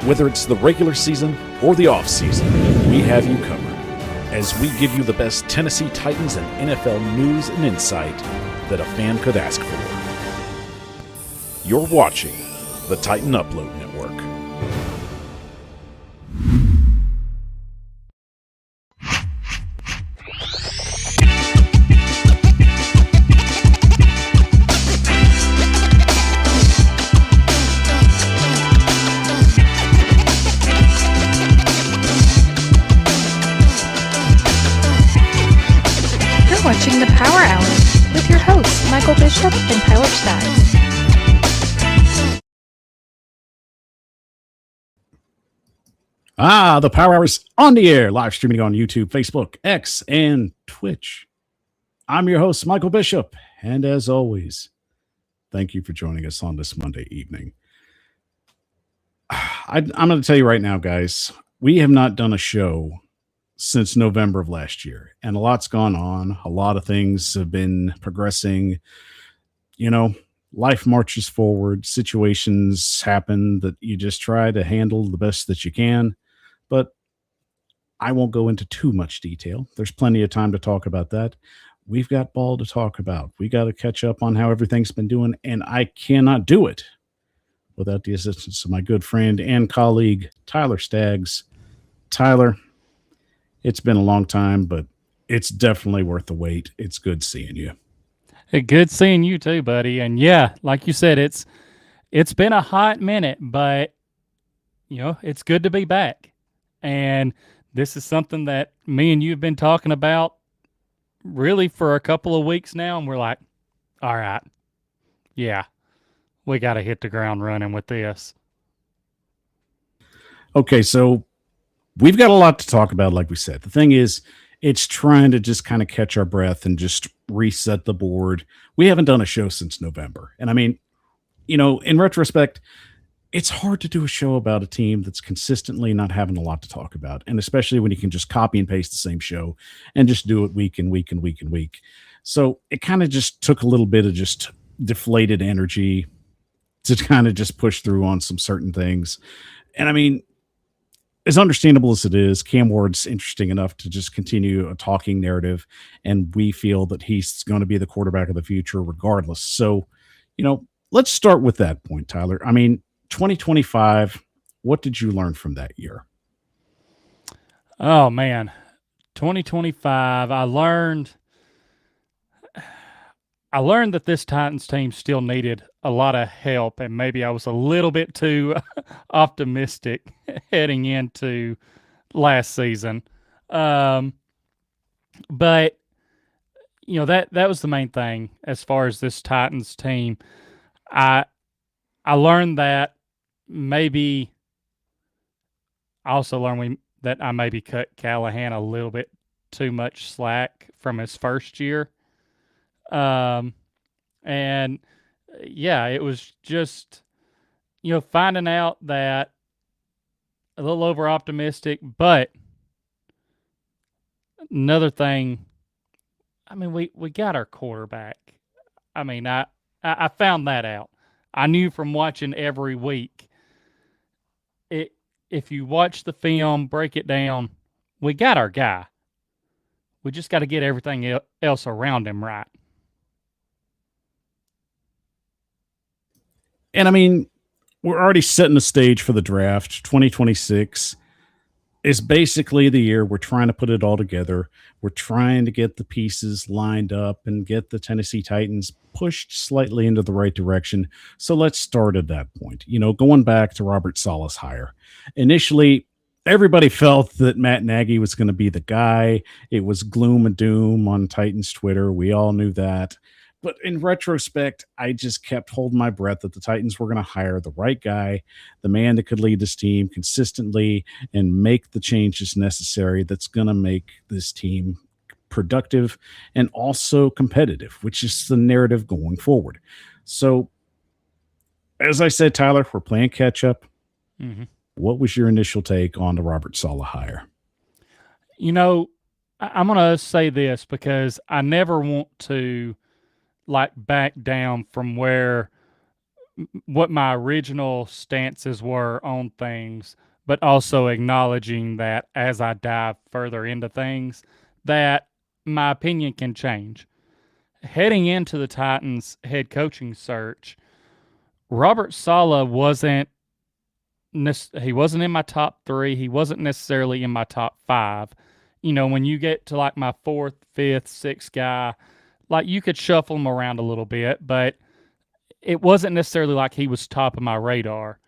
Whether it's the regular season or the off season, we have you covered as we give you the best Tennessee Titans and NFL news and insight that a fan could ask for. You're watching the Titan Upload Network. Watching the Power Hour with your hosts, Michael Bishop and Tyler Staggs. The Power Hour is on the air, live streaming on YouTube, Facebook, X, and Twitch. I'm your host, Michael Bishop, and as always, thank you for joining us on this Monday evening. I'm going to tell you right now, guys, we have not done a show since November of last year, and a lot's gone on. A lot of things have been progressing. You know, life marches forward. Situations happen that you just try to handle the best that you can. But I won't go into too much detail. There's plenty of time to talk about that. We've got ball to talk about. We got to catch up on how everything's been doing, and I cannot do it without the assistance of my good friend and colleague, Tyler Staggs. Tyler, it's been a long time, but it's definitely worth the wait. It's good seeing you. Hey, good seeing you too, buddy. And yeah, like you said, it's been a hot minute, but you know, it's good to be back. And this is something that me and you have been talking about really for a couple of weeks now, and we're like, all right, yeah, we got to hit the ground running with this. Okay, so we've got a lot to talk about, like we said. The thing is, it's trying to just kind of catch our breath and just reset the board. We haven't done a show since November. And I mean, you know, in retrospect, it's hard to do a show about a team that's consistently not having a lot to talk about. And especially when you can just copy and paste the same show and just do it week and week and week and week. So it kind of just took a little bit of just deflated energy to kind of just push through on some certain things. And I mean, as understandable as it is, Cam Ward's interesting enough to just continue a talking narrative, and we feel that he's going to be the quarterback of the future regardless. So, you know, let's start with that point, Tyler. I mean, 2025, what did you learn from that year? Oh, man. 2025, I learned that this Titans team still needed a lot of help, and maybe I was a little bit too optimistic heading into last season. But you know, that was the main thing as far as this Titans team. I learned that maybe I also learned that I maybe cut Callahan a little bit too much slack from his first year. And yeah, it was just, you know, finding out that a little over optimistic, but another thing, I mean, we got our quarterback. I mean, I found that out. I knew from watching every week. If you watch the film, break it down, we got our guy. We just got to get everything else around him right. And I mean, we're already setting the stage for the draft. 2026 is basically the year we're trying to put it all together. We're trying to get the pieces lined up and get the Tennessee Titans pushed slightly into the right direction. So let's start at that point. You know, going back to Robert Saleh's hire. Initially, everybody felt that Matt Nagy was going to be the guy. It was gloom and doom on Titans Twitter. We all knew that. But in retrospect, I just kept holding my breath that the Titans were going to hire the right guy, the man that could lead this team consistently and make the changes necessary that's going to make this team productive and also competitive, which is the narrative going forward. So, as I said, Tyler, we're playing catch up. Mm-hmm. What was your initial take on the Robert Saleh hire? You know, I'm going to say this because I never want to back down from where what my original stances were on things, but also acknowledging that as I dive further into things, that my opinion can change. Heading into the Titans head coaching search, Robert Saleh he wasn't in my top 3. He wasn't necessarily in my top 5. When you get to like my 4th, 5th, 6th guy, like you could shuffle him around a little bit, but it wasn't necessarily like he was top of my radar.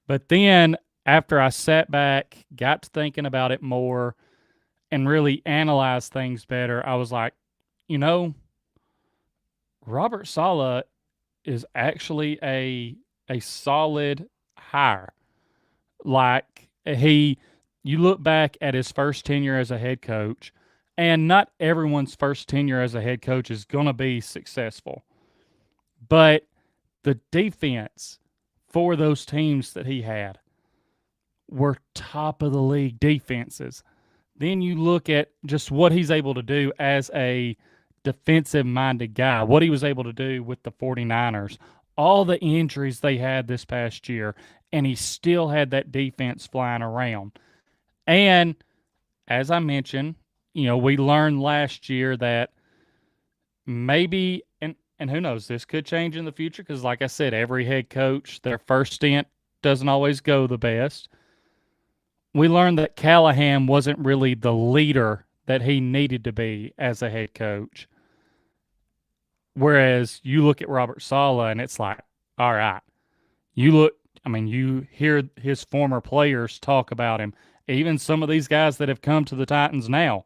But then after I sat back, got to thinking about it more, and really analyzed things better, I was like, you know, Robert Saleh is actually a solid hire. Like you look back at his first tenure as a head coach, and not everyone's first tenure as a head coach is going to be successful. But the defense for those teams that he had were top of the league defenses. Then you look at just what he's able to do as a defensive minded guy, what he was able to do with the 49ers, all the injuries they had this past year, and he still had that defense flying around. And as I mentioned, we learned last year that maybe, and who knows, this could change in the future because, like I said, every head coach, their first stint doesn't always go the best. We learned that Callahan wasn't really the leader that he needed to be as a head coach. Whereas you look at Robert Saleh and it's like, all right, you hear his former players talk about him, even some of these guys that have come to the Titans now,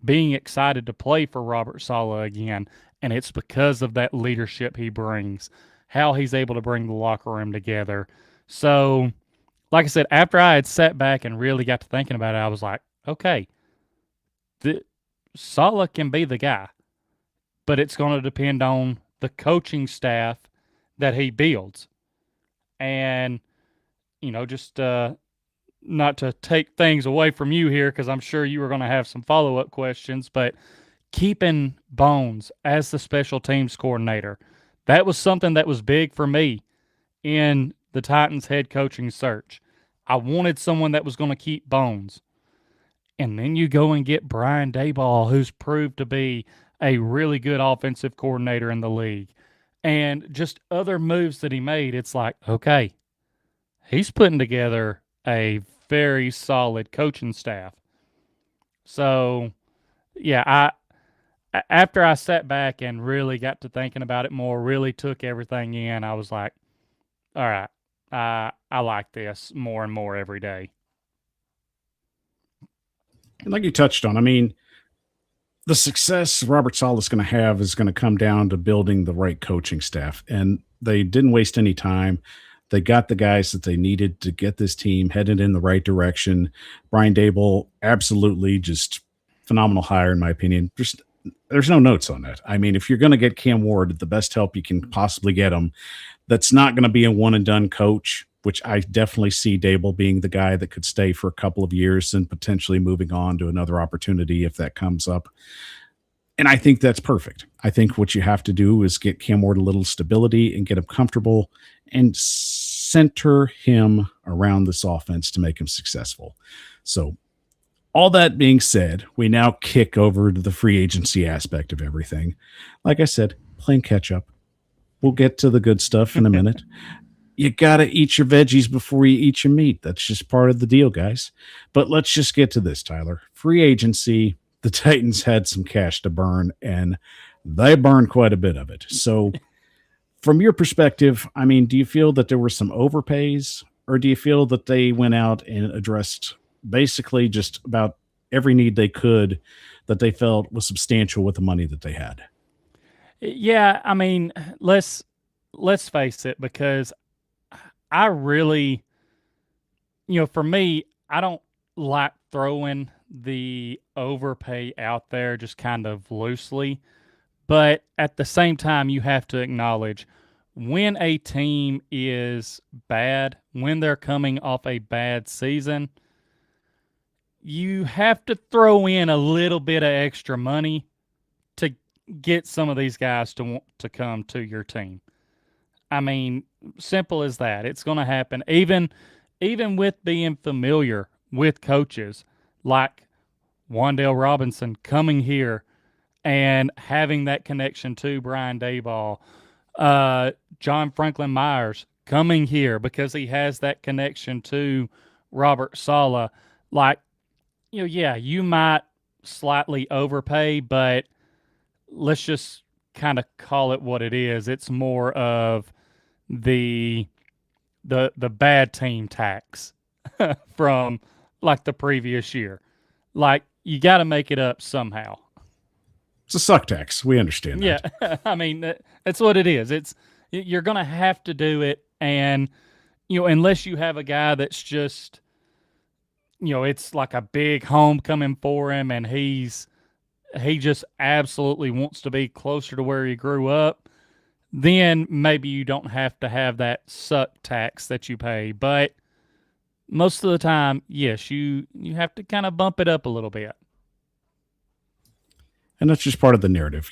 being excited to play for Robert Saleh again. And it's because of that leadership he brings, how he's able to bring the locker room together. So, like I said, after I had sat back and really got to thinking about it, I was like, okay, Saleh can be the guy, but it's going to depend on the coaching staff that he builds. And, just not to take things away from you here, because I'm sure you were going to have some follow-up questions, but keeping Bones as the special teams coordinator, that was something that was big for me in the Titans head coaching search. I wanted someone that was going to keep Bones. And then you go and get Brian Daboll, who's proved to be a really good offensive coordinator in the league. And just other moves that he made, it's like, okay, he's putting together a very solid coaching staff. So, yeah, after I sat back and really got to thinking about it more, really took everything in, I was like, all right, I like this more and more every day. And like you touched on, the success Robert Saleh is going to have is going to come down to building the right coaching staff. And they didn't waste any time. They got the guys that they needed to get this team headed in the right direction. Brian Daboll, absolutely just phenomenal hire, in my opinion. There's no notes on that. If you're going to get Cam Ward, the best help you can possibly get him, that's not going to be a one-and-done coach, which I definitely see Daboll being the guy that could stay for a couple of years and potentially moving on to another opportunity if that comes up. And I think that's perfect. I think what you have to do is get Cam Ward a little stability and get him comfortable and center him around this offense to make him successful. So all that being said, we now kick over to the free agency aspect of everything. Like I said, playing catch up. We'll get to the good stuff in a minute. You got to eat your veggies before you eat your meat. That's just part of the deal, guys. But let's just get to this, Tyler. Free agency, the Titans had some cash to burn, and they burned quite a bit of it. So from your perspective, do you feel that there were some overpays, or do you feel that they went out and addressed basically just about every need they could that they felt was substantial with the money that they had? Yeah, let's face it, because I really, for me, I don't like throwing the overpay out there just kind of loosely. But at the same time, you have to acknowledge when a team is bad, when they're coming off a bad season, you have to throw in a little bit of extra money to get some of these guys to want to come to your team. I mean, simple as that. It's going to happen. Even with being familiar with coaches like Wandale Robinson coming here and having that connection to Brian Dayball, John Franklin Myers coming here because he has that connection to Robert Saleh. Like, yeah, you might slightly overpay, but let's just kind of call it what it is. It's more of the bad team tax from like the previous year. Like, you got to make it up somehow. It's a suck tax. We understand that. Yeah, I mean that's what it is. You're going to have to do it, and unless you have a guy that's just it's like a big homecoming for him, and he just absolutely wants to be closer to where he grew up, then maybe you don't have to have that suck tax that you pay. But most of the time, yes, you have to kind of bump it up a little bit. And that's just part of the narrative.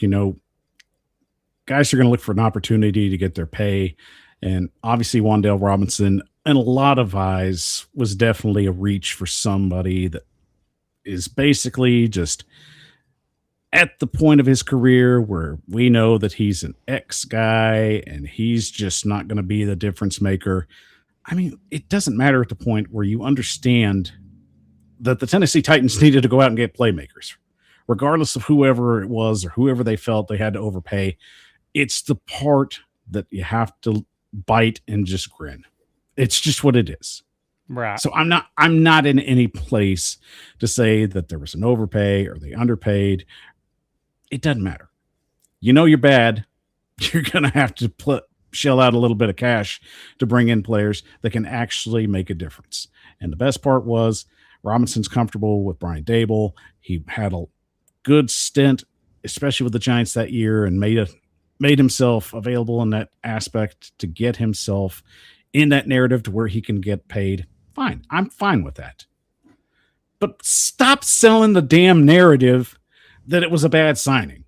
Guys are going to look for an opportunity to get their pay. And obviously, Wandale Robinson, in a lot of eyes, was definitely a reach for somebody that is basically just at the point of his career where we know that he's an ex guy and he's just not going to be the difference maker. I mean, it doesn't matter at the point where you understand that the Tennessee Titans needed to go out and get playmakers, regardless of whoever it was or whoever they felt they had to overpay. It's the part that you have to bite and just grin. It's just what it is. Right. So I'm not in any place to say that there was an overpay or they underpaid. It doesn't matter. You're bad. You're going to have to shell out a little bit of cash to bring in players that can actually make a difference. And the best part was Robinson's comfortable with Brian Daboll. He had a good stint, especially with the Giants that year, and made himself available in that aspect to get himself in that narrative to where he can get paid. Fine. I'm fine with that. But stop selling the damn narrative that it was a bad signing.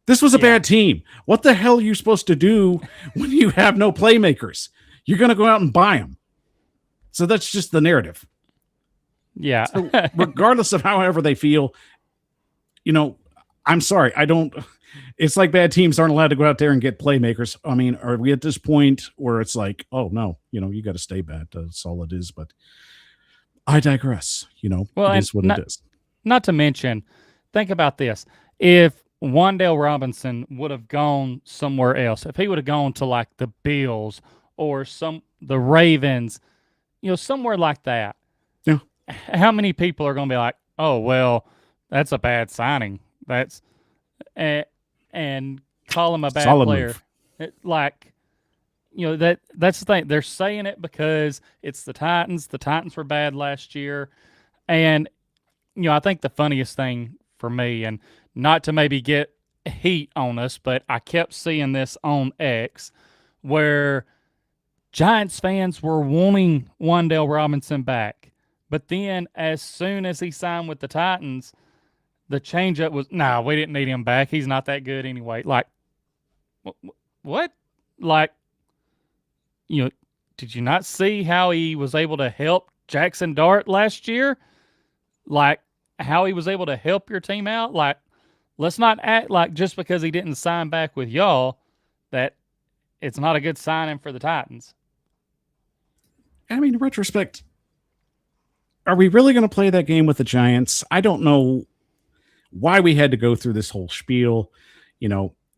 This was a bad team. What the hell are you supposed to do when you have no playmakers? You're going to go out and buy them. So that's just the narrative. Yeah. So regardless of however they feel, I'm sorry. It's like bad teams aren't allowed to go out there and get playmakers. I mean, are we at this point where it's like, oh no, you got to stay bad. That's all it is. But I digress. Well, it is what it is. Not to mention, think about this. If Wandale Robinson would have gone somewhere else, if he would have gone to like the Bills or the Ravens, somewhere like that, yeah, how many people are going to be like, oh, well, that's a bad signing. That's and call him a bad solid player. That's the thing. They're saying it because it's the Titans. The Titans were bad last year. And, I think the funniest thing for me, and not to maybe get heat on us, but I kept seeing this on X where Giants fans were wanting Wandale Robinson back. But then as soon as he signed with the Titans, the changeup was, we didn't need him back. He's not that good anyway. Like, what? Like, did you not see how he was able to help Jackson Dart last year? Like, how he was able to help your team out? Like, let's not act like just because he didn't sign back with y'all that it's not a good signing for the Titans. I mean, in retrospect, are we really going to play that game with the Giants? I don't know why we had to go through this whole spiel.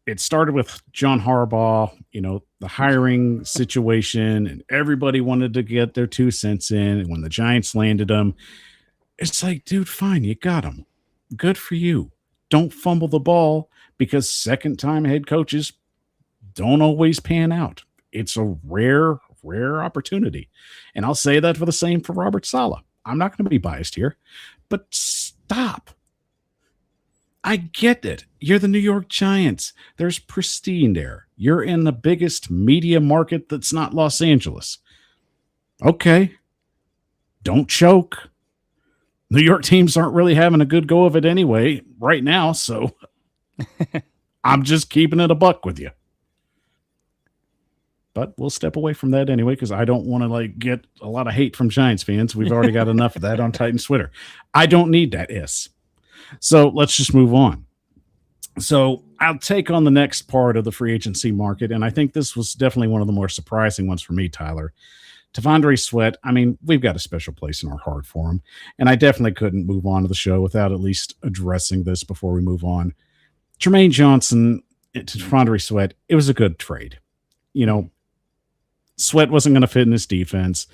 It started with John Harbaugh, the hiring situation, and everybody wanted to get their 2 cents in. And when the Giants landed them, it's like, dude, fine, you got them. Good for you. Don't fumble the ball, because second-time head coaches don't always pan out. It's a rare opportunity. And I'll say that for the same for Robert Saleh. I'm not going to be biased here, but stop. I get it. You're the New York Giants. There's pristine there. You're in the biggest media market that's not Los Angeles. Okay. Don't choke. New York teams aren't really having a good go of it anyway right now, so I'm just keeping it a buck with you. but we'll step away from that anyway because I don't want to like get a lot of hate from Giants fans. We've already got enough of that on Titans Twitter. I don't need that. So let's just move on. So I'll take on the next part of the free agency market, and I think this was definitely one of the more surprising ones for me, Tyler. T'Vondre Sweat, I mean, we've got a special place in our heart for him, and I definitely couldn't move on to the show without at least addressing this before we move on. Jermaine Johnson to T'Vondre Sweat, it was a good trade. You know, Sweat wasn't going to fit in his defense.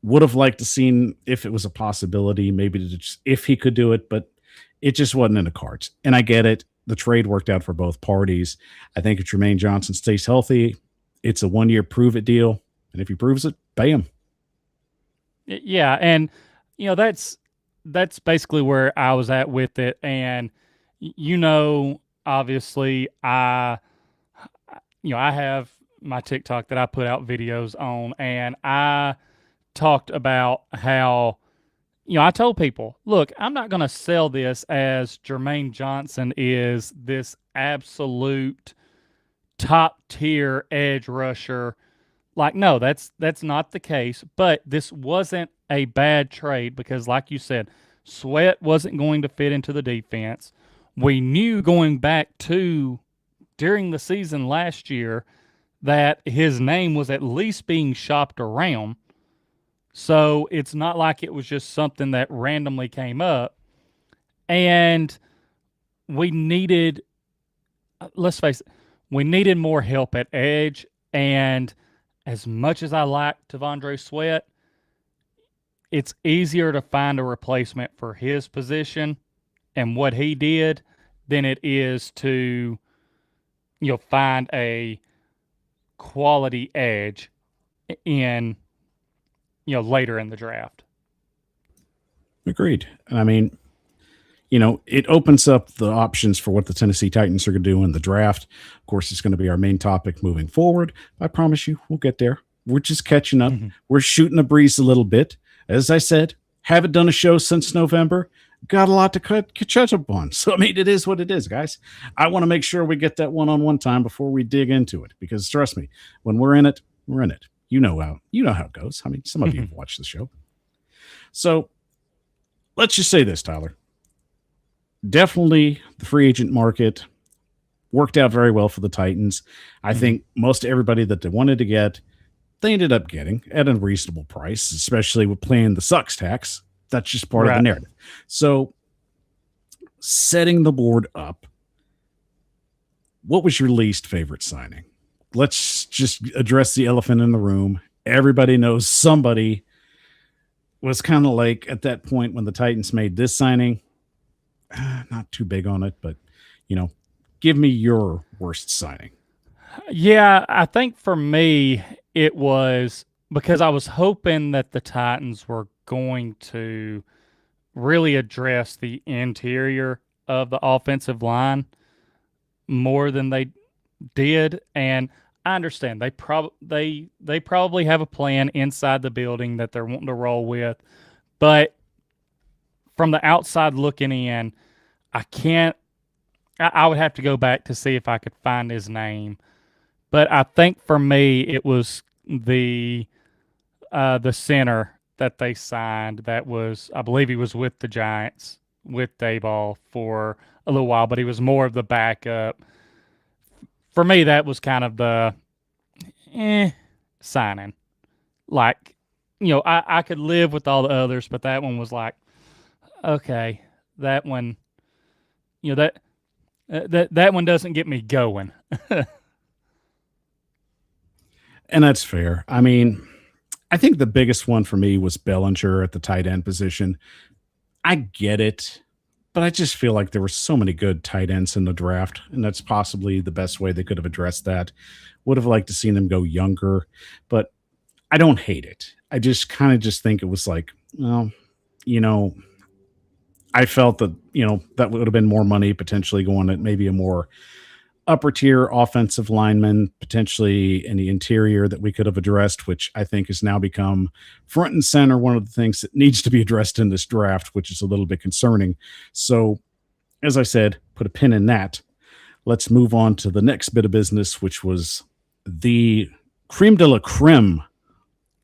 Would have liked to seen if it was a possibility, maybe to just, if he could do it, but it just wasn't in the cards. And I get it. The trade worked out for both parties. I think if Jermaine Johnson stays healthy, it's a 1-year prove-it deal. And if he proves it, pay him. Yeah, and that's basically where I was at with it. And obviously, I have my TikTok that I put out videos on, and I talked about how I told people, look, I'm not going to sell this as Jermaine Johnson is this absolute top tier edge rusher. Like, no, that's not the case. But this wasn't a bad trade because, like you said, Sweat wasn't going to fit into the defense. We knew going back to during the season last year that his name was at least being shopped around. So it's not like it was just something that randomly came up. And we needed, let's face it, we needed more help at edge. And as much as I like T'Vondre Sweat, it's easier to find a replacement for his position and what he did than it is to, find a quality edge in, later in the draft. Agreed. I mean, it opens up the options for what the Tennessee Titans are going to do in the draft. Of course, it's going to be our main topic moving forward. I promise you, we'll get there. We're just catching up. Mm-hmm. We're shooting the breeze a little bit. As I said, haven't done a show since November. Got a lot to catch up on. So, I mean, it is what it is, guys. I want to make sure we get that one-on-one time before we dig into it. Because trust me, when we're in it, we're in it. You know how it goes. I mean, some of you have watched the show. So let's just say this, Tyler. Definitely the free agent market worked out very well for the Titans. I think most everybody that they wanted to get, they ended up getting at a reasonable price, especially with paying the sucks tax. That's just part of the narrative. So setting the board up, what was your least favorite signing? Let's just address the elephant in the room. Everybody knows somebody was kind of like at that point when the Titans made this signing, not too big on it, but, give me your worst signing. Yeah, I think for me, it was because I was hoping that the Titans were going to really address the interior of the offensive line more than they did. And I understand they probably have a plan inside the building that they're wanting to roll with, but from the outside looking in, I would have to go back to see if I could find his name. But I think for me, it was the center that they signed. That was, I believe, he was with the Giants with Dayball for a little while, but he was more of the backup. For me, that was kind of the signing. Like, I could live with all the others, but that one was like, okay, that one, that one doesn't get me going. And that's fair. I mean, I think the biggest one for me was Bellinger at the tight end position. I get it, but I just feel like there were so many good tight ends in the draft, and that's possibly the best way they could have addressed that. Would have liked to seen them go younger, but I don't hate it. I just kind of think it was like, well, I felt that, that would have been more money potentially going at maybe a more upper tier offensive lineman, potentially in the interior that we could have addressed, which I think has now become front and center. One of the things that needs to be addressed in this draft, which is a little bit concerning. So as I said, put a pin in that. Let's move on to the next bit of business, which was the creme de la creme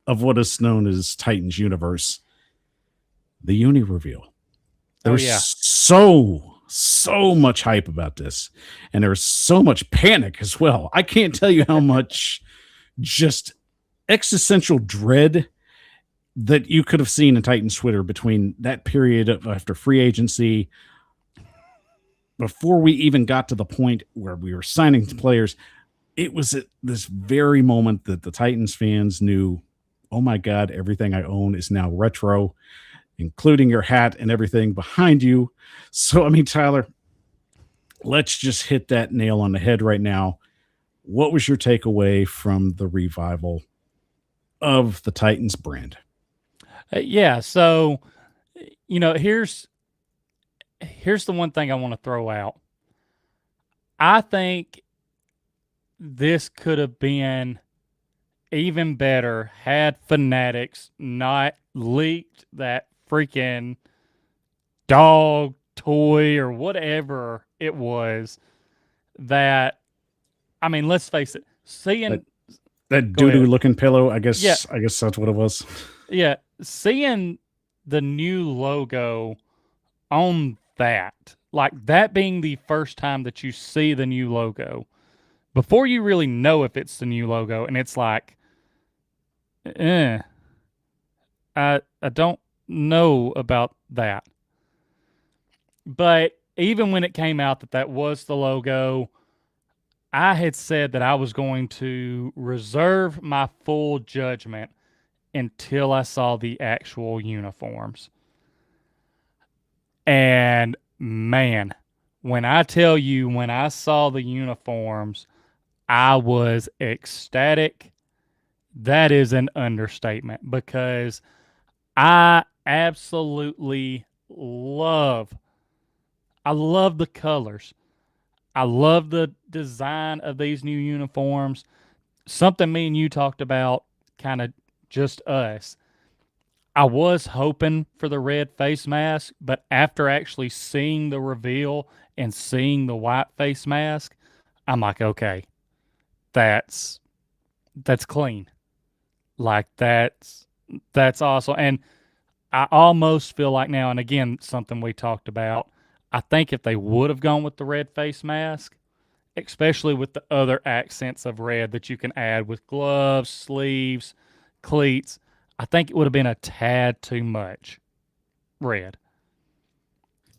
of what is known as Titans universe, the uni reveal. There's so much hype about this, and there's so much panic as well. I can't tell you how much just existential dread that you could have seen in Titans Twitter between that period of after free agency, before we even got to the point where we were signing players. It was at this very moment that the Titans fans knew, oh my God, everything I own is now retro, including your hat and everything behind you. So, I mean, Tyler, let's just hit that nail on the head right now. What was your takeaway from the revival of the Titans brand? So, here's the one thing I want to throw out. I think this could have been even better had Fanatics not leaked that freaking dog toy or whatever it was. That, I mean, let's face it, seeing that doo-doo looking pillow, I guess that's what it was. Yeah, seeing the new logo on that, like that being the first time that you see the new logo, before you really know if it's the new logo, and it's like, I don't know about that. But even when it came out that was the logo, I had said that I was going to reserve my full judgment until I saw the actual uniforms. And man, when I tell you, when I saw the uniforms, I was ecstatic. That is an understatement, because I absolutely love the colors. I love the design of these new uniforms. Something me and you talked about, kind of just us. I was hoping for the red face mask, but after actually seeing the reveal and seeing the white face mask, I'm like, okay, that's clean. Like that's awesome. And I almost feel like now, and again, something we talked about, I think if they would have gone with the red face mask, especially with the other accents of red that you can add with gloves, sleeves, cleats, I think it would have been a tad too much red.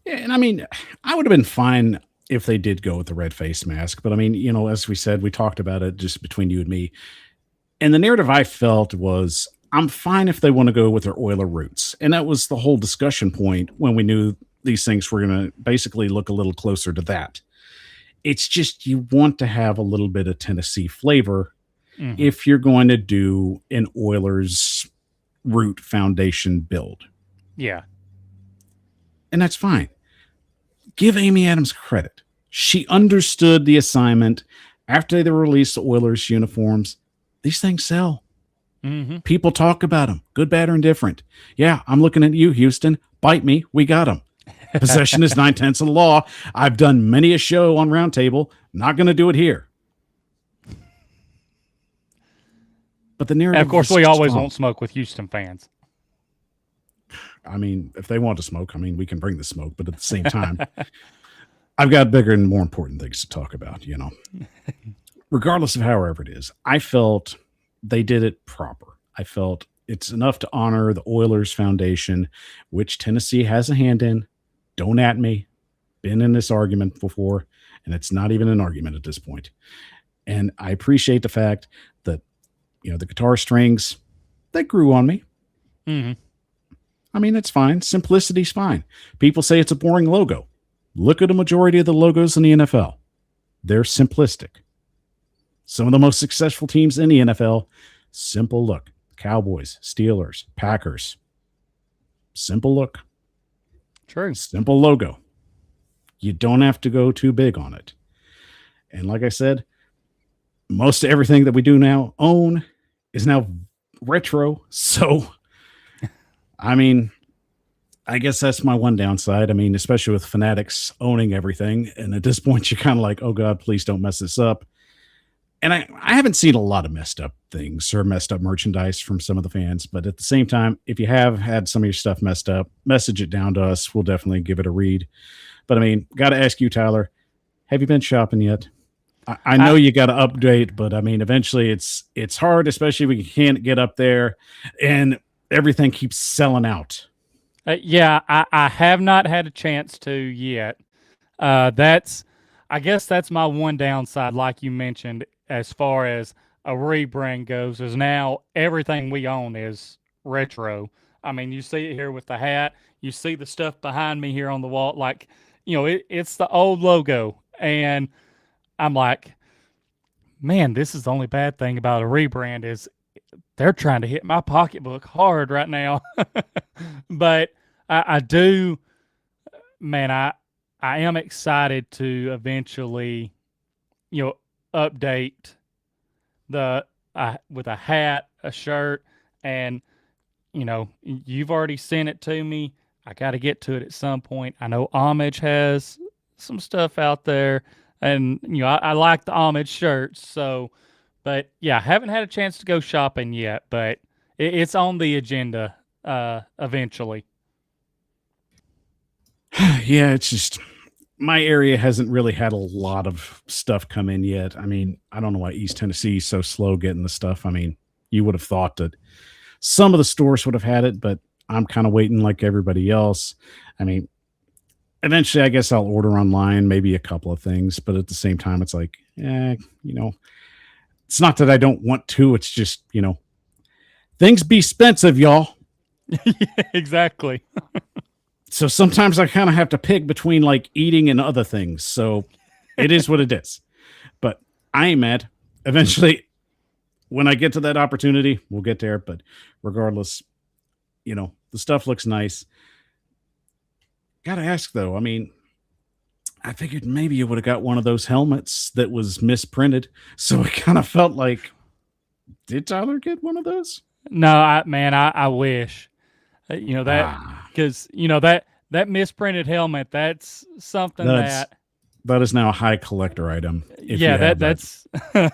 Yeah, and I mean, I would have been fine if they did go with the red face mask. But I mean, as we said, we talked about it just between you and me. And the narrative I felt was, I'm fine if they want to go with their Oiler roots. And that was the whole discussion point when we knew these things were going to basically look a little closer to that. It's just, you want to have a little bit of Tennessee flavor if you're going to do an Oilers root foundation build. Yeah. And that's fine. Give Amy Adams credit. She understood the assignment. After they released the Oilers uniforms, these things sell. People talk about them, good, bad, or indifferent. Yeah, I'm looking at you, Houston. Bite me. We got them. Possession is 9/10 of the law. I've done many a show on Roundtable. Not going to do it here. But the narrative, and of course, we always won't smoke with Houston fans. I mean, if they want to smoke, I mean, we can bring the smoke. But at the same time, I've got bigger and more important things to talk about, Regardless of however it is, I felt they did it proper. I felt it's enough to honor the Oilers Foundation, which Tennessee has a hand in. Don't at me. Been in this argument before, and it's not even an argument at this point. And I appreciate the fact that, the guitar strings, they grew on me. I mean, it's fine. Simplicity's fine. People say it's a boring logo. Look at a majority of the logos in the NFL. They're simplistic. Some of the most successful teams in the NFL, simple look. Cowboys, Steelers, Packers. Simple look. True. Simple logo. You don't have to go too big on it. And like I said, most of everything that we do now own is now retro. So, I mean, I guess that's my one downside. I mean, especially with Fanatics owning everything. And at this point, you're kind of like, oh God, please don't mess this up. and I haven't seen a lot of messed up things or messed up merchandise from some of the fans, but at the same time, if you have had some of your stuff messed up, message it down to us. We'll definitely give it a read. But I mean, got to ask you, Tyler, have you been shopping yet? I know you got to update, but I mean, eventually it's hard, especially when you can't get up there and everything keeps selling out. Yeah, I have not had a chance to yet. That's, I guess that's my one downside, like you mentioned, as far as a rebrand goes, is now everything we own is retro. I mean, you see it here with the hat, you see the stuff behind me here on the wall, like, it's the old logo. And I'm like, man, this is the only bad thing about a rebrand is they're trying to hit my pocketbook hard right now. But I do, man, I am excited to eventually, update the with a hat, a shirt, and you've already sent it to me. I got to get to it at some point. I know Homage has some stuff out there, and I like the Homage shirts. So, but yeah, I haven't had a chance to go shopping yet, but it's on the agenda eventually. Yeah, it's just my area hasn't really had a lot of stuff come in yet. I mean, I don't know why East Tennessee is so slow getting the stuff. I mean, you would have thought that some of the stores would have had it, but I'm kind of waiting like everybody else. I mean, eventually, I guess I'll order online, maybe a couple of things, but at the same time, it's like, it's not that I don't want to. It's just, things be expensive, y'all. Yeah, exactly. So sometimes I kind of have to pick between like eating and other things. So it is what it is. But I ain't mad. Eventually, when I get to that opportunity, we'll get there. But regardless, the stuff looks nice. Gotta ask though, I mean, I figured maybe you would have got one of those helmets that was misprinted. So it kind of felt like, did Tyler get one of those? No, I wish. That because that misprinted helmet, that's something that is now a high collector item. That's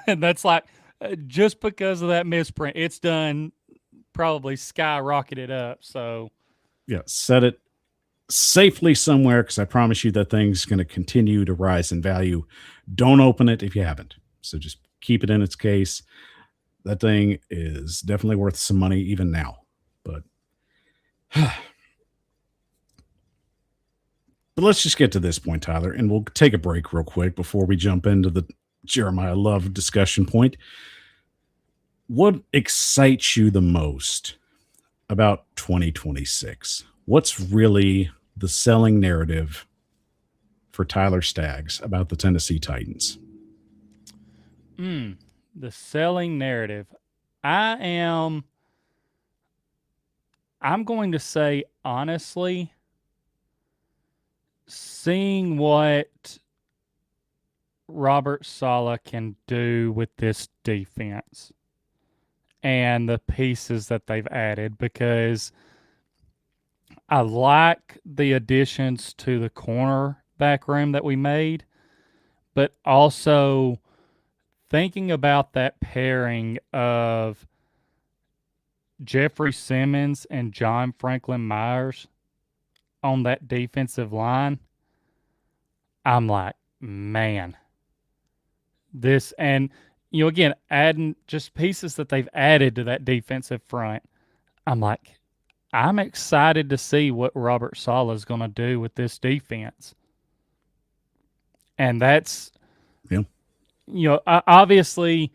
that's like just because of that misprint, it's done probably skyrocketed up. So yeah, set it safely somewhere because I promise you that thing's going to continue to rise in value. Don't open it if you haven't. So just keep it in its case. That thing is definitely worth some money even now. But but let's just get to this point, Tyler, and we'll take a break real quick before we jump into the Jeremiah Love discussion point. What excites you the most about 2026? What's really the selling narrative for Tyler Staggs about the Tennessee Titans? The selling narrative. I'm going to say honestly, seeing what Robert Saleh can do with this defense and the pieces that they've added, because I like the additions to the cornerback room that we made, but also thinking about that pairing of Jeffrey Simmons and John Franklin Myers on that defensive line, I'm like, man, this, and again, adding just pieces that they've added to that defensive front, I'm like, I'm excited to see what Robert Saleh is going to do with this defense. And that's, obviously,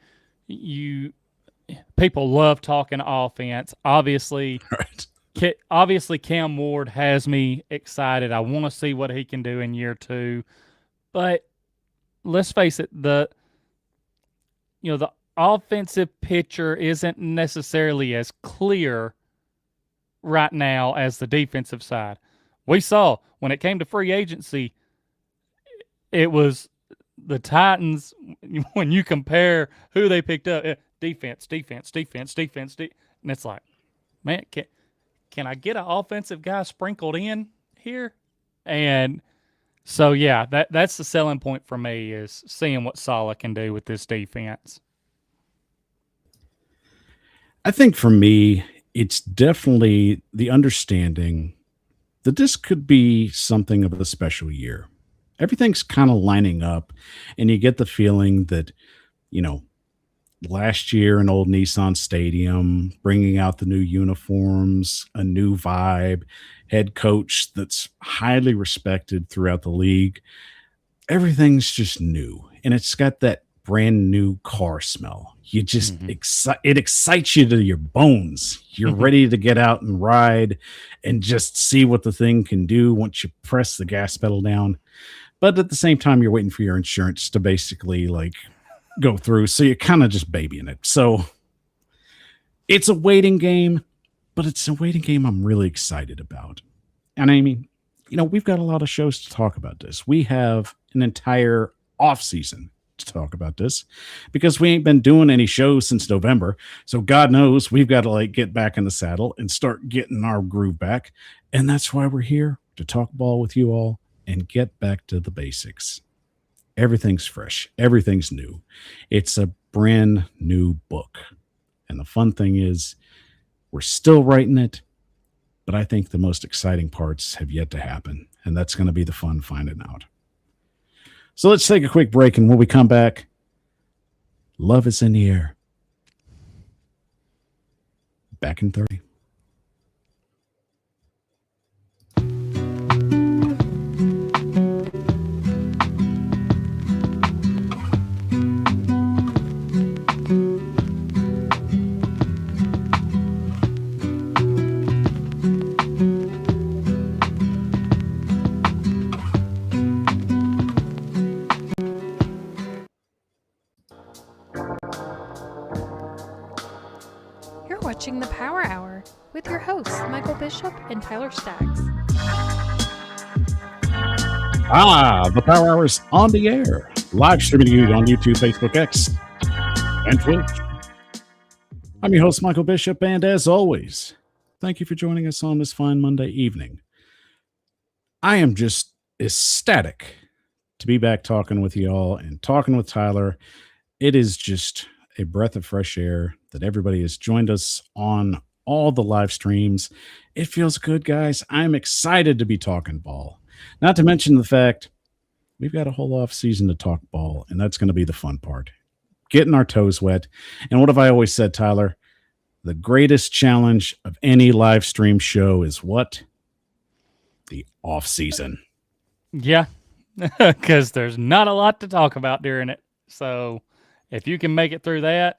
people love talking offense. Obviously, right. Obviously, Cam Ward has me excited. I want to see what he can do in year 2. But let's face it, the offensive picture isn't necessarily as clear right now as the defensive side. We saw when it came to free agency, it was the Titans. When you compare who they picked up, defense, and it's like, man, can I get an offensive guy sprinkled in here? And So yeah, that's the selling point for me is seeing what Saleh can do with this defense. I think for me, it's definitely the understanding that this could be something of a special year. Everything's kind of lining up, and you get the feeling that, you know, last year in old Nissan Stadium, bringing out the new uniforms, a new vibe, head coach that's highly respected throughout the league. Everything's just new, and it's got that brand new car smell. You just Mhm. it excites you to your bones. You're ready to get out and ride and just see what the thing can do once you press the gas pedal down. But at the same time, you're waiting for your insurance to basically like go through. So you're kind of just babying it. So it's a waiting game, but it's a waiting game I'm really excited about. And I mean, we've got a lot of shows to talk about this. We have an entire off season to talk about this because we ain't been doing any shows since November. So God knows we've got to like get back in the saddle and start getting our groove back. And that's why we're here to talk ball with you all and get back to the basics. Everything's fresh, everything's new. It's a brand new book. And the fun thing is, we're still writing it, but I think the most exciting parts have yet to happen. And that's going to be the fun finding out. So let's take a quick break. And when we come back, love is in the air. Back in 30. You're watching the Power Hour with your hosts, Michael Bishop and Tyler Staggs. The Power Hour's on the air. Live streaming to you on YouTube, Facebook, X, and Twitch. I'm your host, Michael Bishop, and as always, thank you for joining us on this fine Monday evening. I am just ecstatic to be back talking with you all and talking with Tyler. It is just a breath of fresh air that everybody has joined us on all the live streams. It feels good, guys. I'm excited to be talking ball. Not to mention the fact we've got a whole off season to talk ball, and that's going to be the fun part. Getting our toes wet. And what have I always said, Tyler? The greatest challenge of any live stream show is what? The off season. Yeah, because there's not a lot to talk about during it. So if you can make it through that,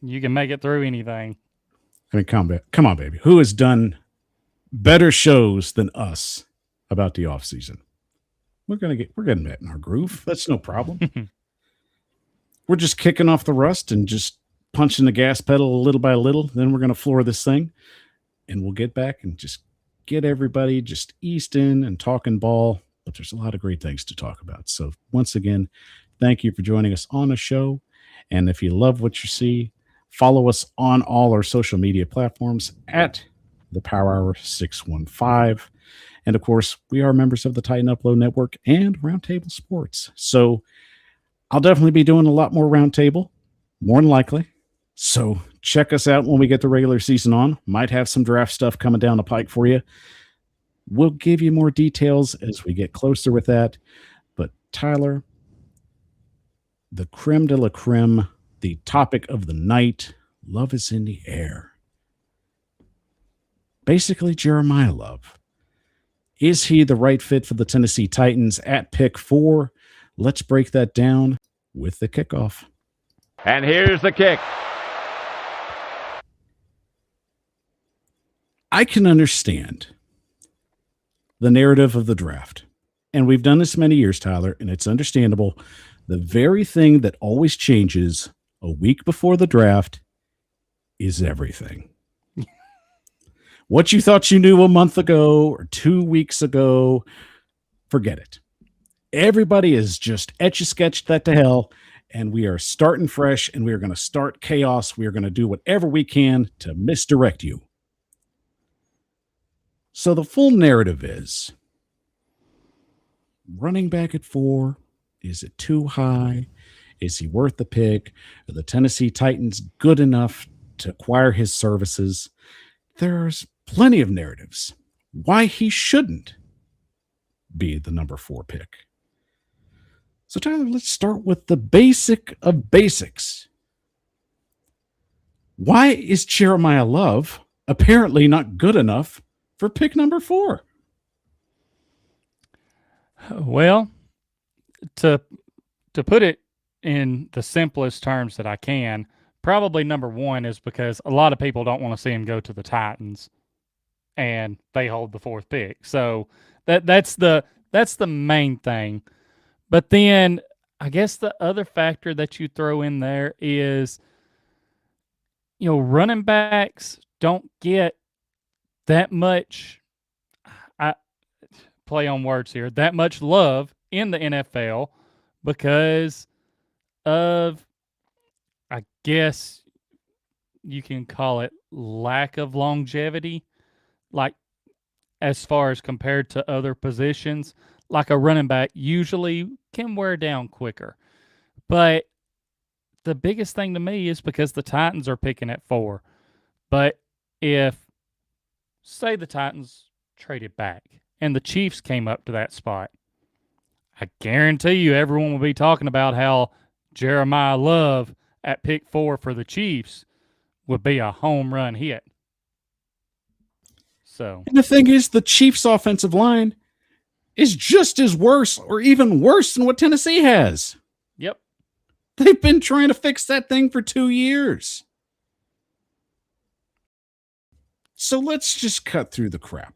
you can make it through anything. I mean, come on, baby. Who has done better shows than us about the off season? We're getting that in our groove. That's no problem. We're just kicking off the rust and just punching the gas pedal a little by little. Then we're going to floor this thing, and we'll get back and just get everybody just eased in and talking ball. But there's a lot of great things to talk about. So once again, thank you for joining us on the show. And if you love what you see, follow us on all our social media platforms at the Power Hour 615. And of course, we are members of the Titan Upload Network and Roundtable Sports. So I'll definitely be doing a lot more Roundtable, more than likely. So check us out when we get the regular season on. Might have some draft stuff coming down the pike for you. We'll give you more details as we get closer with that. But Tyler, the creme de la creme, the topic of the night, love is in the air. Basically, Jeremiyah Love. Is he the right fit for the Tennessee Titans at pick 4? Let's break that down with the kickoff. And here's the kick. I can understand the narrative of the draft. And we've done this many years, Tyler, and it's understandable. The very thing that always changes a week before the draft is everything. What you thought you knew a month ago or 2 weeks ago, forget it. Everybody is just etch-a-sketched that to hell, and we are starting fresh, and we are going to start chaos. We are going to do whatever we can to misdirect you. So the full narrative is running back at 4, is it too high? Is he worth the pick? Are the Tennessee Titans good enough to acquire his services? There's plenty of narratives why he shouldn't be the number 4 pick. So, Tyler, let's start with the basic of basics. Why is Jeremiyah Love apparently not good enough for pick number 4? Well, to put it in the simplest terms that I can, probably number one is because a lot of people don't want to see him go to the Titans, and they hold the 4th pick. So that's the main thing. But then I guess the other factor that you throw in there is, running backs don't get that much. I play on words here. That much love in the NFL because of, I guess you can call it, lack of longevity, like as far as compared to other positions. Like a running back usually can wear down quicker. But the biggest thing to me is because the Titans are picking at 4. But if, say, the Titans traded back and the Chiefs came up to that spot, I guarantee you everyone will be talking about how Jeremiyah Love at pick 4 for the Chiefs would be a home run hit. So, and the thing is, the Chiefs' offensive line is just as worse or even worse than what Tennessee has. Yep. They've been trying to fix that thing for 2 years. So let's just cut through the crap.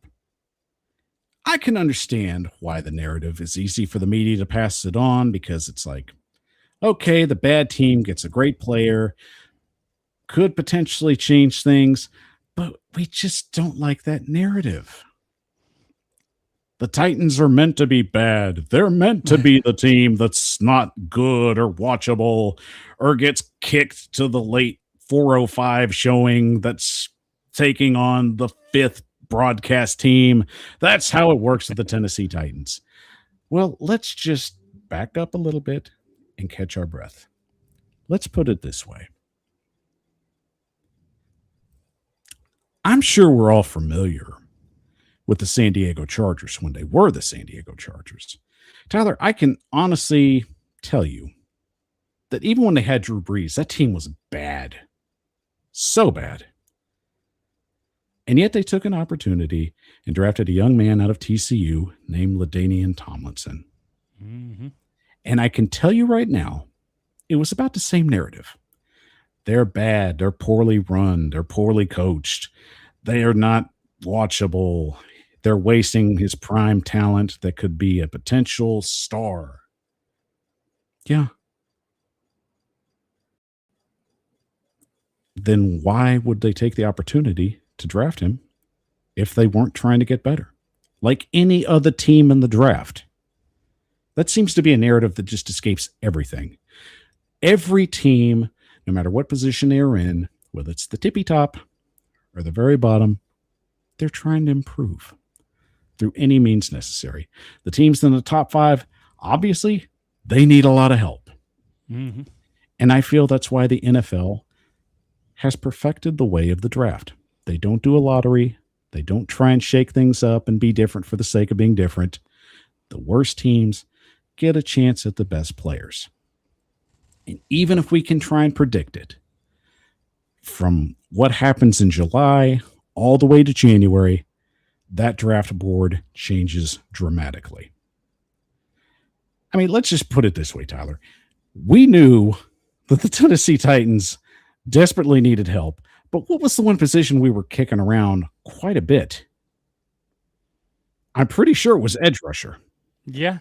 I can understand why the narrative is easy for the media to pass it on, because it's like, okay, the bad team gets a great player, could potentially change things, but we just don't like that narrative. The Titans are meant to be bad. They're meant to be the team that's not good or watchable or gets kicked to the late 4:05 showing that's taking on the 5th broadcast team. That's how it works with the Tennessee Titans. Well, let's just back up a little bit and catch our breath. Let's put it this way. I'm sure we're all familiar with the San Diego Chargers when they were the San Diego Chargers. Tyler, I can honestly tell you that even when they had Drew Brees, that team was bad. So bad. And yet they took an opportunity and drafted a young man out of TCU named LaDainian Tomlinson. Mm-hmm. And I can tell you right now, it was about the same narrative. They're bad. They're poorly run. They're poorly coached. They are not watchable. They're wasting his prime talent that could be a potential star. Yeah. Then why would they take the opportunity to draft him if they weren't trying to get better? Like any other team in the draft. That seems to be a narrative that just escapes everything. Every team, no matter what position they are in, whether it's the tippy top or the very bottom, they're trying to improve through any means necessary. The teams in the top 5, obviously, they need a lot of help. Mm-hmm. And I feel that's why the NFL has perfected the way of the draft. They don't do a lottery. They don't try and shake things up and be different for the sake of being different. The worst teams get a chance at the best players. And even if we can try and predict it, from what happens in July all the way to January, that draft board changes dramatically. I mean, let's just put it this way, Tyler. We knew that the Tennessee Titans desperately needed help, but what was the one position we were kicking around quite a bit? I'm pretty sure it was edge rusher. Yeah.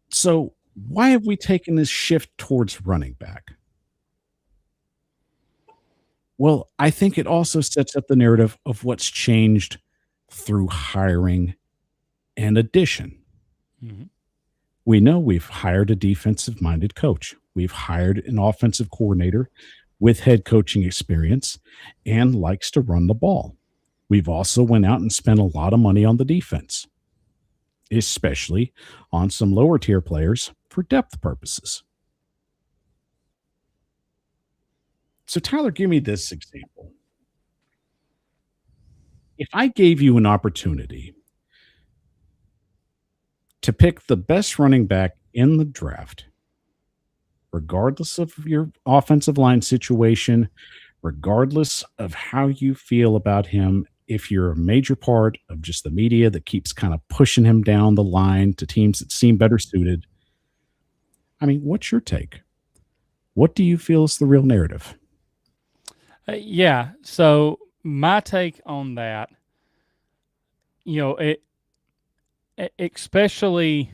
So why have we taken this shift towards running back? Well, I think it also sets up the narrative of what's changed through hiring and addition. Mm-hmm. We know we've hired a defensive-minded coach. We've hired an offensive coordinator with head coaching experience and likes to run the ball. We've also went out and spent a lot of money on the defense, especially on some lower tier players for depth purposes. So, Tyler, give me this example. If I gave you an opportunity to pick the best running back in the draft, regardless of your offensive line situation, regardless of how you feel about him, if you're a major part of just the media that keeps kind of pushing him down the line to teams that seem better suited, I mean, what's your take? What do you feel is the real narrative? Yeah. So my take on that, especially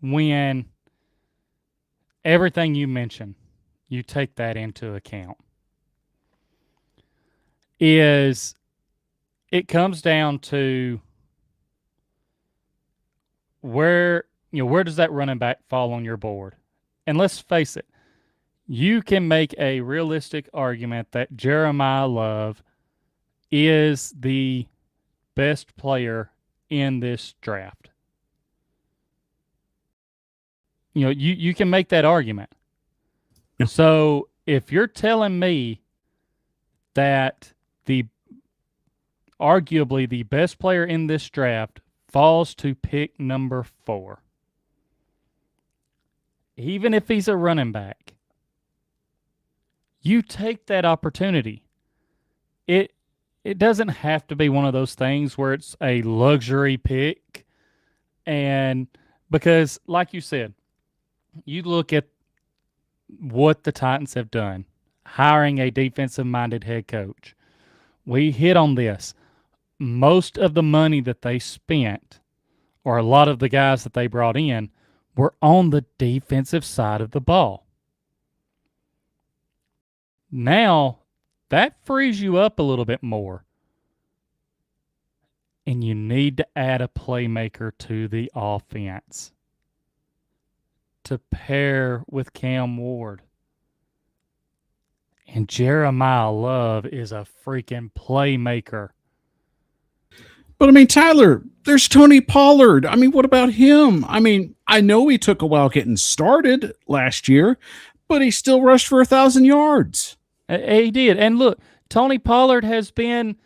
when everything you mentioned, you take that into account, is it comes down to where does that running back fall on your board? And let's face it, you can make a realistic argument that Jeremiah Love is the best player in this draft. You can make that argument. Yeah. So if you're telling me that arguably the best player in this draft falls to pick number 4, even if he's a running back, you take that opportunity. It doesn't have to be one of those things where it's a luxury pick, and because like you said, you look at what the Titans have done, hiring a defensive-minded head coach. We hit on this. Most of the money that they spent, or a lot of the guys that they brought in, were on the defensive side of the ball. Now, that frees you up a little bit more. And you need to add a playmaker to the offense to pair with Cam Ward. And Jeremiah Love is a freaking playmaker. But I mean, Tyler, there's Tony Pollard. I mean, what about him? I mean, I know he took a while getting started last year, but he still rushed for 1,000 yards. He did. And look, Tony Pollard he's been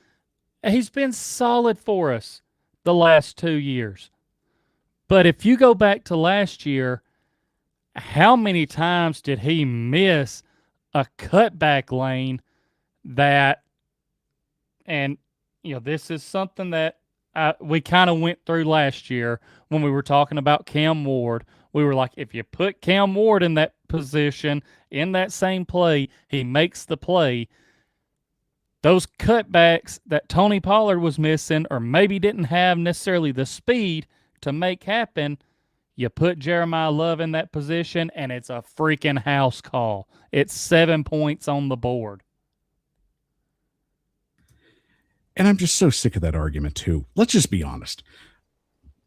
solid for us the last 2 years. But if you go back to last year, how many times did he miss a cutback lane this is something that we kind of went through last year when we were talking about Cam Ward. We were like, if you put Cam Ward in that position, in that same play, he makes the play. Those cutbacks that Tony Pollard was missing, or maybe didn't have necessarily the speed to make happen, you put Jeremiah Love in that position, and it's a freaking house call. It's 7 points on the board. And I'm just so sick of that argument, too. Let's just be honest.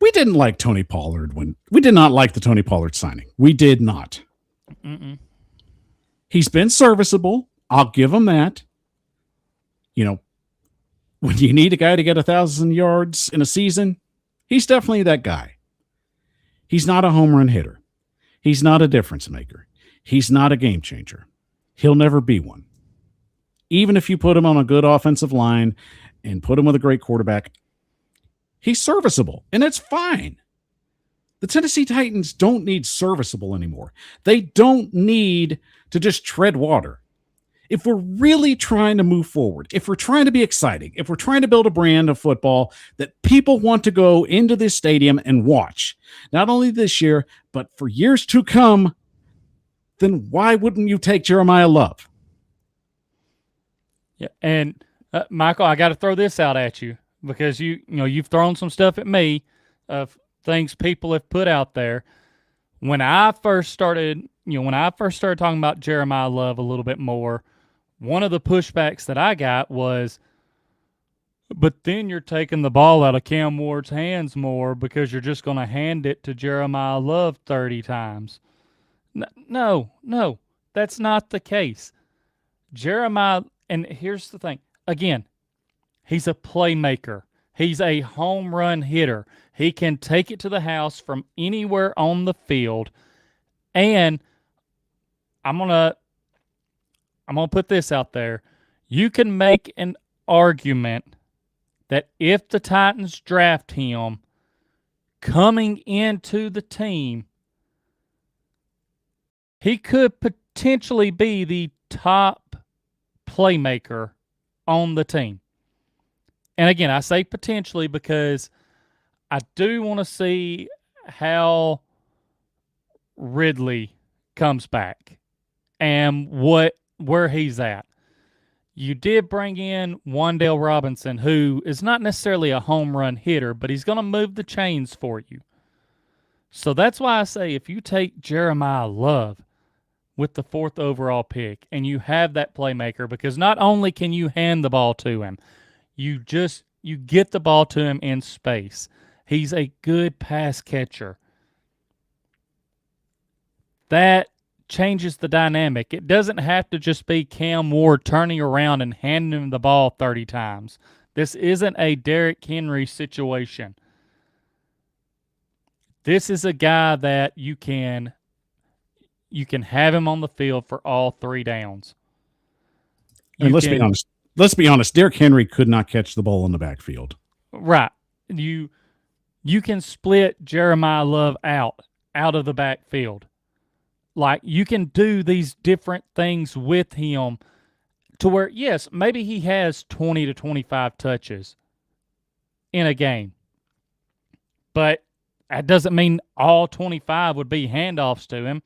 We didn't like Tony Pollard we did not like the Tony Pollard signing. We did not. Mm-mm. He's been serviceable. I'll give him that. When you need a guy to get 1,000 yards in a season, he's definitely that guy. He's not a home run hitter. He's not a difference maker. He's not a game changer. He'll never be one. Even if you put him on a good offensive line and put him with a great quarterback, he's serviceable, and it's fine. The Tennessee Titans don't need serviceable anymore. They don't need to just tread water. If we're really trying to move forward, if we're trying to be exciting, if we're trying to build a brand of football that people want to go into this stadium and watch, not only this year, but for years to come, then why wouldn't you take Jeremiah Love? Yeah, and Michael, I got to throw this out at you because you've thrown some stuff at me of things people have put out there. When I first started talking about Jeremiah Love a little bit more, one of the pushbacks that I got was, but then you're taking the ball out of Cam Ward's hands more because you're just going to hand it to Jeremiah Love 30 times. No, that's not the case. Jeremiah, and here's the thing. Again, He's a playmaker. He's a home run hitter. He can take it to the house from anywhere on the field. And I'm gonna put this out there. You can make an argument that if the Titans draft him coming into the team, he could potentially be the top playmaker on the team. And again, I say potentially because I do want to see how Ridley comes back and where he's at. You did bring in Wan'Dale Robinson, who is not necessarily a home run hitter, but he's going to move the chains for you. So that's why I say if you take Jeremiyah Love with the 4th overall pick and you have that playmaker, because not only can you hand the ball to him, you get the ball to him in space. He's a good pass catcher. That changes the dynamic. It doesn't have to just be Cam Ward turning around and handing him the ball 30 times. This isn't a Derrick Henry situation. This is a guy that you can have him on the field for all 3 downs. And let's be honest. Derrick Henry could not catch the ball in the backfield. Right. You can split Jeremiyah Love out of the backfield. Like, you can do these different things with him to where, yes, maybe he has 20 to 25 touches in a game. But that doesn't mean all 25 would be handoffs to him.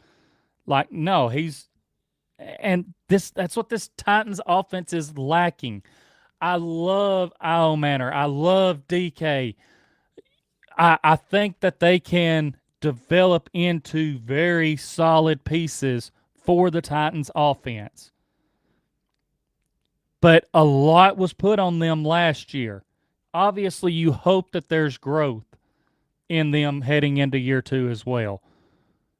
Like, no, that's what this Titans offense is lacking. I love Al Manor. I love DK. I think that they can develop into very solid pieces for the Titans offense. But a lot was put on them last year. Obviously, you hope that there's growth in them heading into year 2 as well.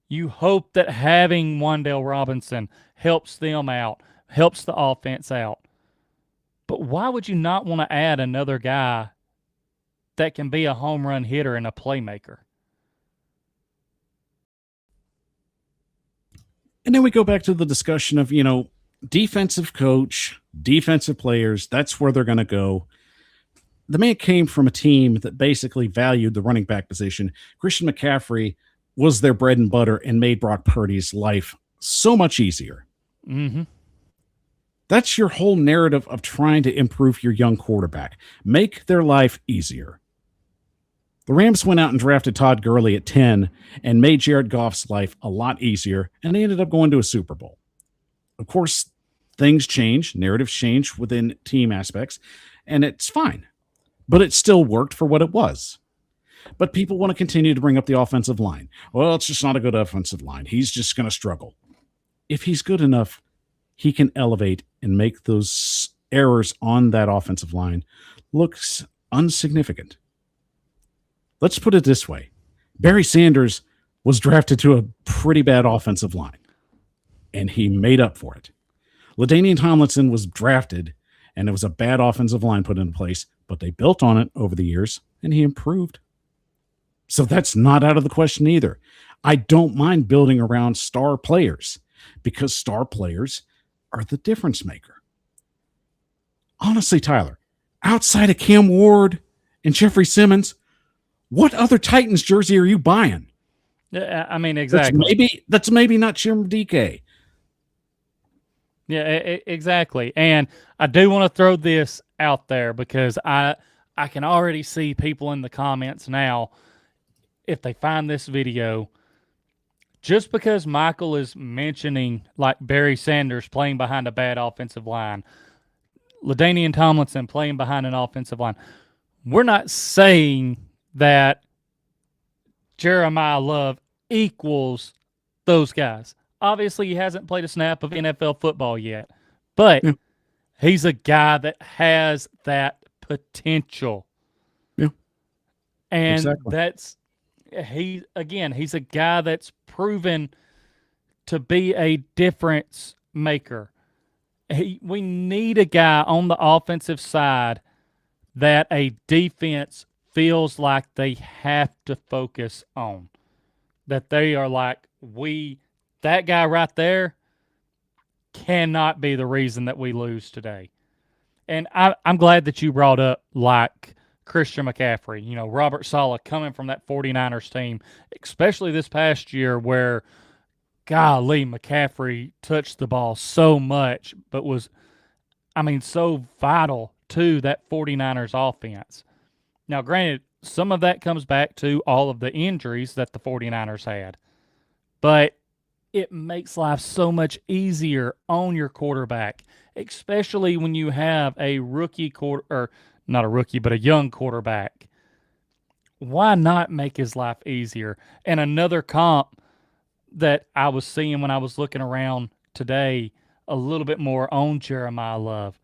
You hope that having Wan'Dale Robinson helps them out, helps the offense out. But why would you not want to add another guy that can be a home run hitter and a playmaker? And then we go back to the discussion of, defensive coach, defensive players. That's where they're going to go. The man came from a team that basically valued the running back position. Christian McCaffrey was their bread and butter and made Brock Purdy's life so much easier. Mm-hmm. That's your whole narrative of trying to improve your young quarterback. Make their life easier. The Rams went out and drafted Todd Gurley at 10 and made Jared Goff's life a lot easier, and they ended up going to a Super Bowl. Of course, things change, narratives change within team aspects, and it's fine. But it still worked for what it was. But people want to continue to bring up the offensive line. Well, it's just not a good offensive line. He's just going to struggle. If he's good enough, he can elevate and make those errors on that offensive line look insignificant. Let's put it this way. Barry Sanders was drafted to a pretty bad offensive line, and he made up for it. LaDainian Tomlinson was drafted, and it was a bad offensive line put into place, but they built on it over the years, and he improved. So that's not out of the question either. I don't mind building around star players because star players are the difference maker. Honestly, Tyler, outside of Cam Ward and Jeffrey Simmons, what other Titans jersey are you buying? I mean, exactly. That's maybe not Jim DK. Yeah, exactly. And I do want to throw this out there because I can already see people in the comments now, if they find this video, just because Michael is mentioning like Barry Sanders playing behind a bad offensive line, LaDainian Tomlinson playing behind an offensive line, we're not saying that Jeremiyah Love equals those guys. Obviously, he hasn't played a snap of NFL football yet, but he's a guy that has that potential. Yeah. And he's a guy that's proven to be a difference maker. We need a guy on the offensive side that a defense feels like they have to focus on. That they are like, that guy right there cannot be the reason that we lose today. And I'm glad that you brought up like Christian McCaffrey, Robert Saleh coming from that 49ers team, especially this past year where, golly, McCaffrey touched the ball so much, but was, so vital to that 49ers offense. Now, granted, some of that comes back to all of the injuries that the 49ers had, but it makes life so much easier on your quarterback, especially when you have a not a rookie, but a young quarterback. Why not make his life easier? And another comp that I was seeing when I was looking around today a little bit more on Jeremiyah Love,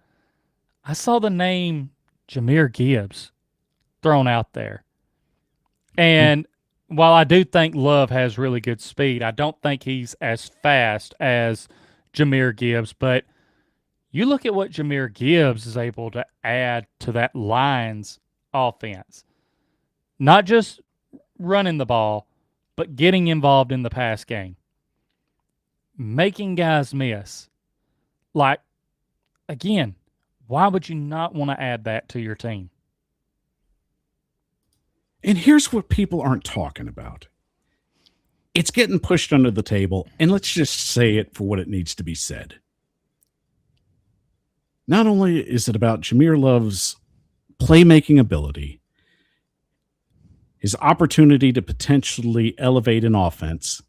I saw the name Jahmyr Gibbs thrown out there. And while I do think Love has really good speed, I don't think he's as fast as Jahmyr Gibbs. But you look at what Jahmyr Gibbs is able to add to that Lions offense. Not just running the ball, but getting involved in the pass game. Making guys miss. Like, again, why would you not want to add that to your team? And here's what people aren't talking about. It's getting pushed under the table, and let's just say it for what it needs to be said. Not only is it about Jahmyr Love's playmaking ability, his opportunity to potentially elevate an offense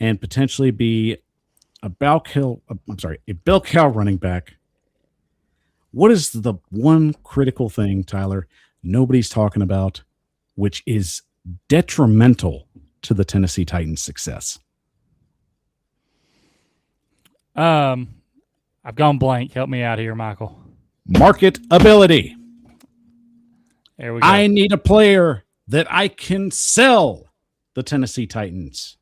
and potentially be a bell cow running back. What is the one critical thing, Tyler, nobody's talking about, which is detrimental to the Tennessee Titans' success? I've gone blank. Help me out here, Michael. Marketability. There we go. I need a player that I can sell the Tennessee Titans,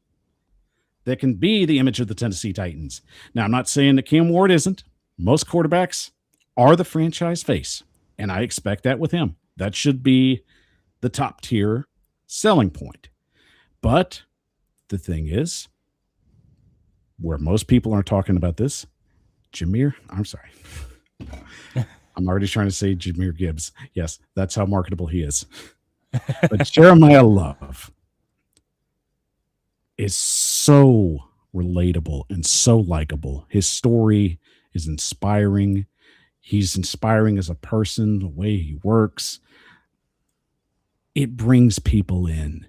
that can be the image of the Tennessee Titans. Now, I'm not saying that Cam Ward isn't. Most quarterbacks are the franchise face, and I expect that with him. That should be the top tier selling point. But the thing is, where most people aren't talking about this, I'm sorry. I'm already trying to say Jahmyr Gibbs. Yes, that's how marketable he is. But Jeremiyah Love is so relatable and so likable. His story is inspiring. He's inspiring as a person, the way he works. It brings people in.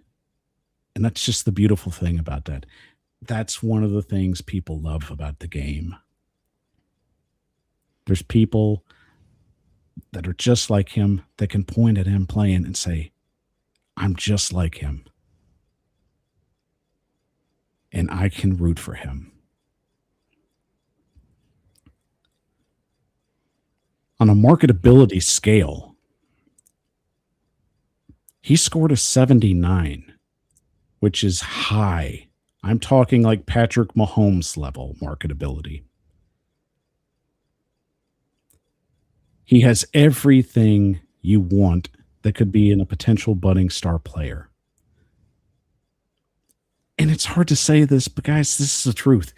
And that's just the beautiful thing about that. That's one of the things people love about the game. There's people that are just like him that can point at him playing and say, I'm just like him. And I can root for him. On a marketability scale, he scored a 79, which is high. I'm talking like Patrick Mahomes level marketability. He has everything you want that could be in a potential budding star player. And it's hard to say this, but guys, this is the truth.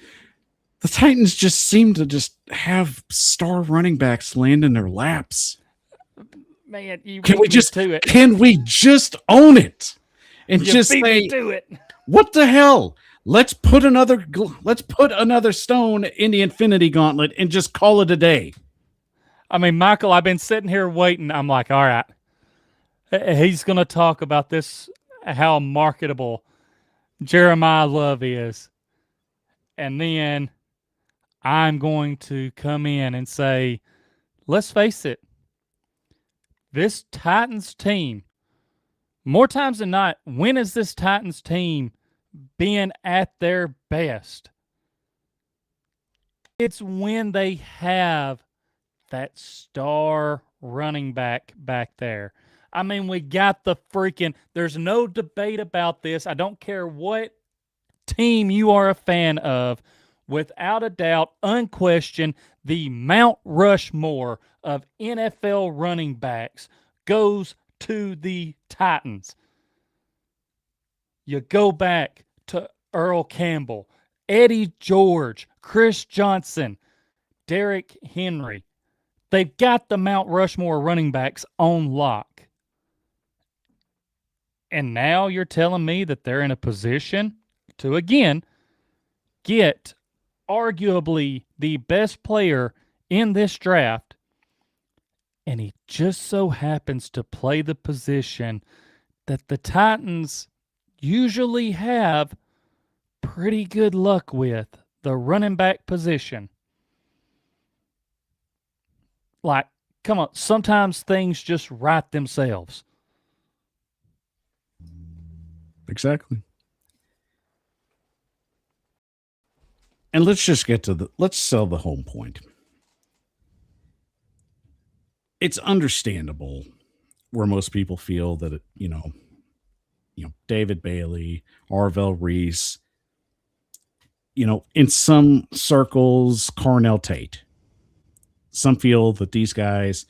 The Titans just seem to just have star running backs land in their laps. Man, Can we just own it and just say, do it? What the hell? Let's put another stone in the Infinity Gauntlet and just call it a day. I mean, Michael, I've been sitting here waiting. I'm like, all right, he's going to talk about this, how marketable Jeremiyah Love is. And then I'm going to come in and say, let's face it, this Titans team, more times than not, when has this Titans team been at their best? It's when they have that star running back there. I mean, we got there's no debate about this. I don't care what team you are a fan of. Without a doubt, unquestioned, the Mount Rushmore of NFL running backs goes to the Titans. You go back to Earl Campbell, Eddie George, Chris Johnson, Derrick Henry. They've got the Mount Rushmore running backs on lock. And now you're telling me that they're in a position to, again, get arguably the best player in this draft, and he just so happens to play the position that the Titans usually have pretty good luck with, the running back position. Like, come on, sometimes things just right themselves. Exactly. And let's just get to let's sell the home point. It's understandable where most people feel that, David Bailey, Arvell Reese, in some circles, Carnell Tate. Some feel that these guys,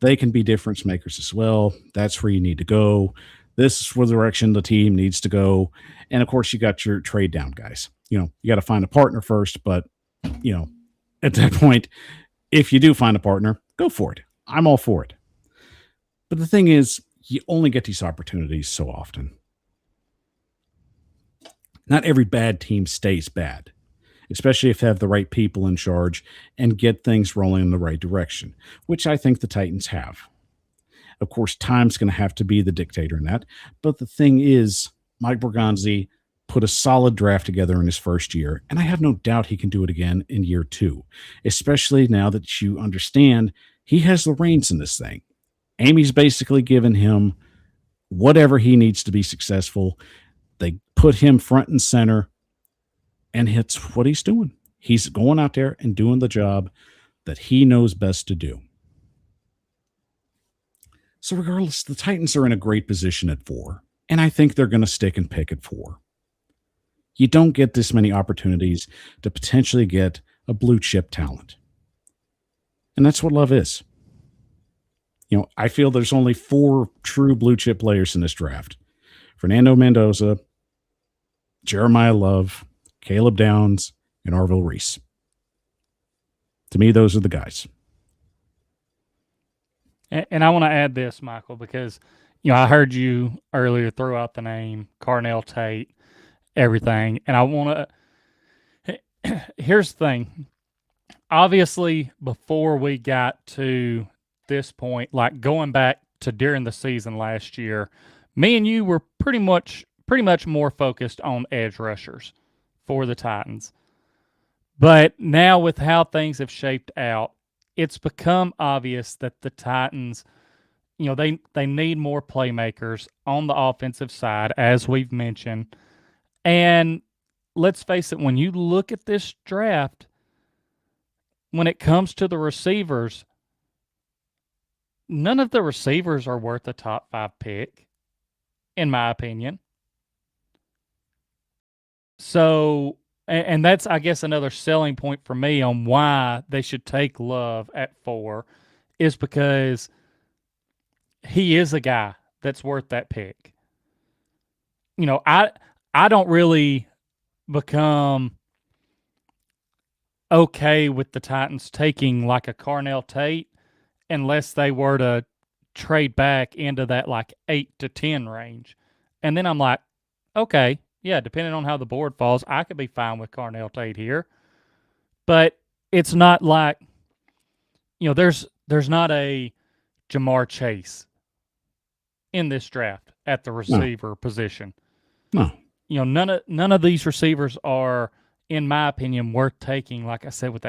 they can be difference makers as well. That's where you need to go. This is where the direction the team needs to go. And of course, you got your trade down guys. You got to find a partner first. But, at that point, if you do find a partner, go for it. I'm all for it. But the thing is, you only get these opportunities so often. Not every bad team stays bad, especially if they have the right people in charge and get things rolling in the right direction, which I think the Titans have. Of course, time's going to have to be the dictator in that. But the thing is, Mike Borgonzi put a solid draft together in his first year, and I have no doubt he can do it again in year 2, especially now that you understand he has the reins in this thing. Amy's basically given him whatever he needs to be successful. They put him front and center, and it's what he's doing. He's going out there and doing the job that he knows best to do. So regardless, the Titans are in a great position at 4, and I think they're going to stick and pick at 4. You don't get this many opportunities to potentially get a blue chip talent. And that's what Love is. I feel there's only 4 true blue chip players in this draft. Fernando Mendoza, Jeremiyah Love, Caleb Downs, and Arvell Reese. To me, those are the guys. And I want to add this, Michael, because, I heard you earlier throw out the name, Carnell Tate, everything. And I want to, here's the thing. Obviously, before we got to this point, like going back to during the season last year, me and you were pretty much more focused on edge rushers for the Titans. But now with how things have shaped out, it's become obvious that the Titans, they need more playmakers on the offensive side, as we've mentioned. And let's face it, when you look at this draft, when it comes to the receivers, none of the receivers are worth a top 5 pick, in my opinion. So, and that's, I guess, another selling point for me on why they should take Love at 4, is because he is a guy that's worth that pick. I don't really become okay with the Titans taking like a Carnell Tate unless they were to trade back into that like 8 to 10 range. And then I'm like, okay, yeah, depending on how the board falls, I could be fine with Carnell Tate here. But it's not like, there's not a Jamar Chase in this draft at the receiver position. No. None of these receivers are, in my opinion, worth taking, like I said, with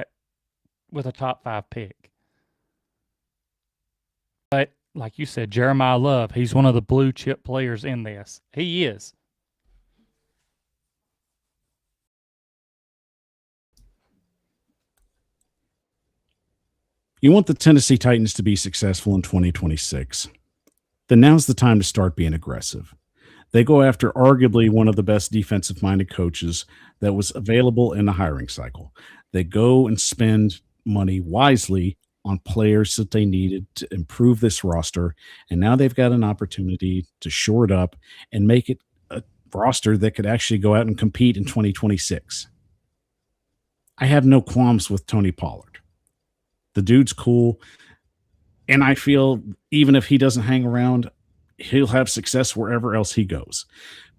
a top 5 pick. But like you said, Jeremiyah Love, he's one of the blue chip players in this. He is. You want the Tennessee Titans to be successful in 2026. Then now's the time to start being aggressive. They go after arguably one of the best defensive-minded coaches that was available in the hiring cycle. They go and spend money wisely on players that they needed to improve this roster, and now they've got an opportunity to shore it up and make it a roster that could actually go out and compete in 2026. I have no qualms with Tony Pollard. The dude's cool, and I feel even if he doesn't hang around, he'll have success wherever else he goes.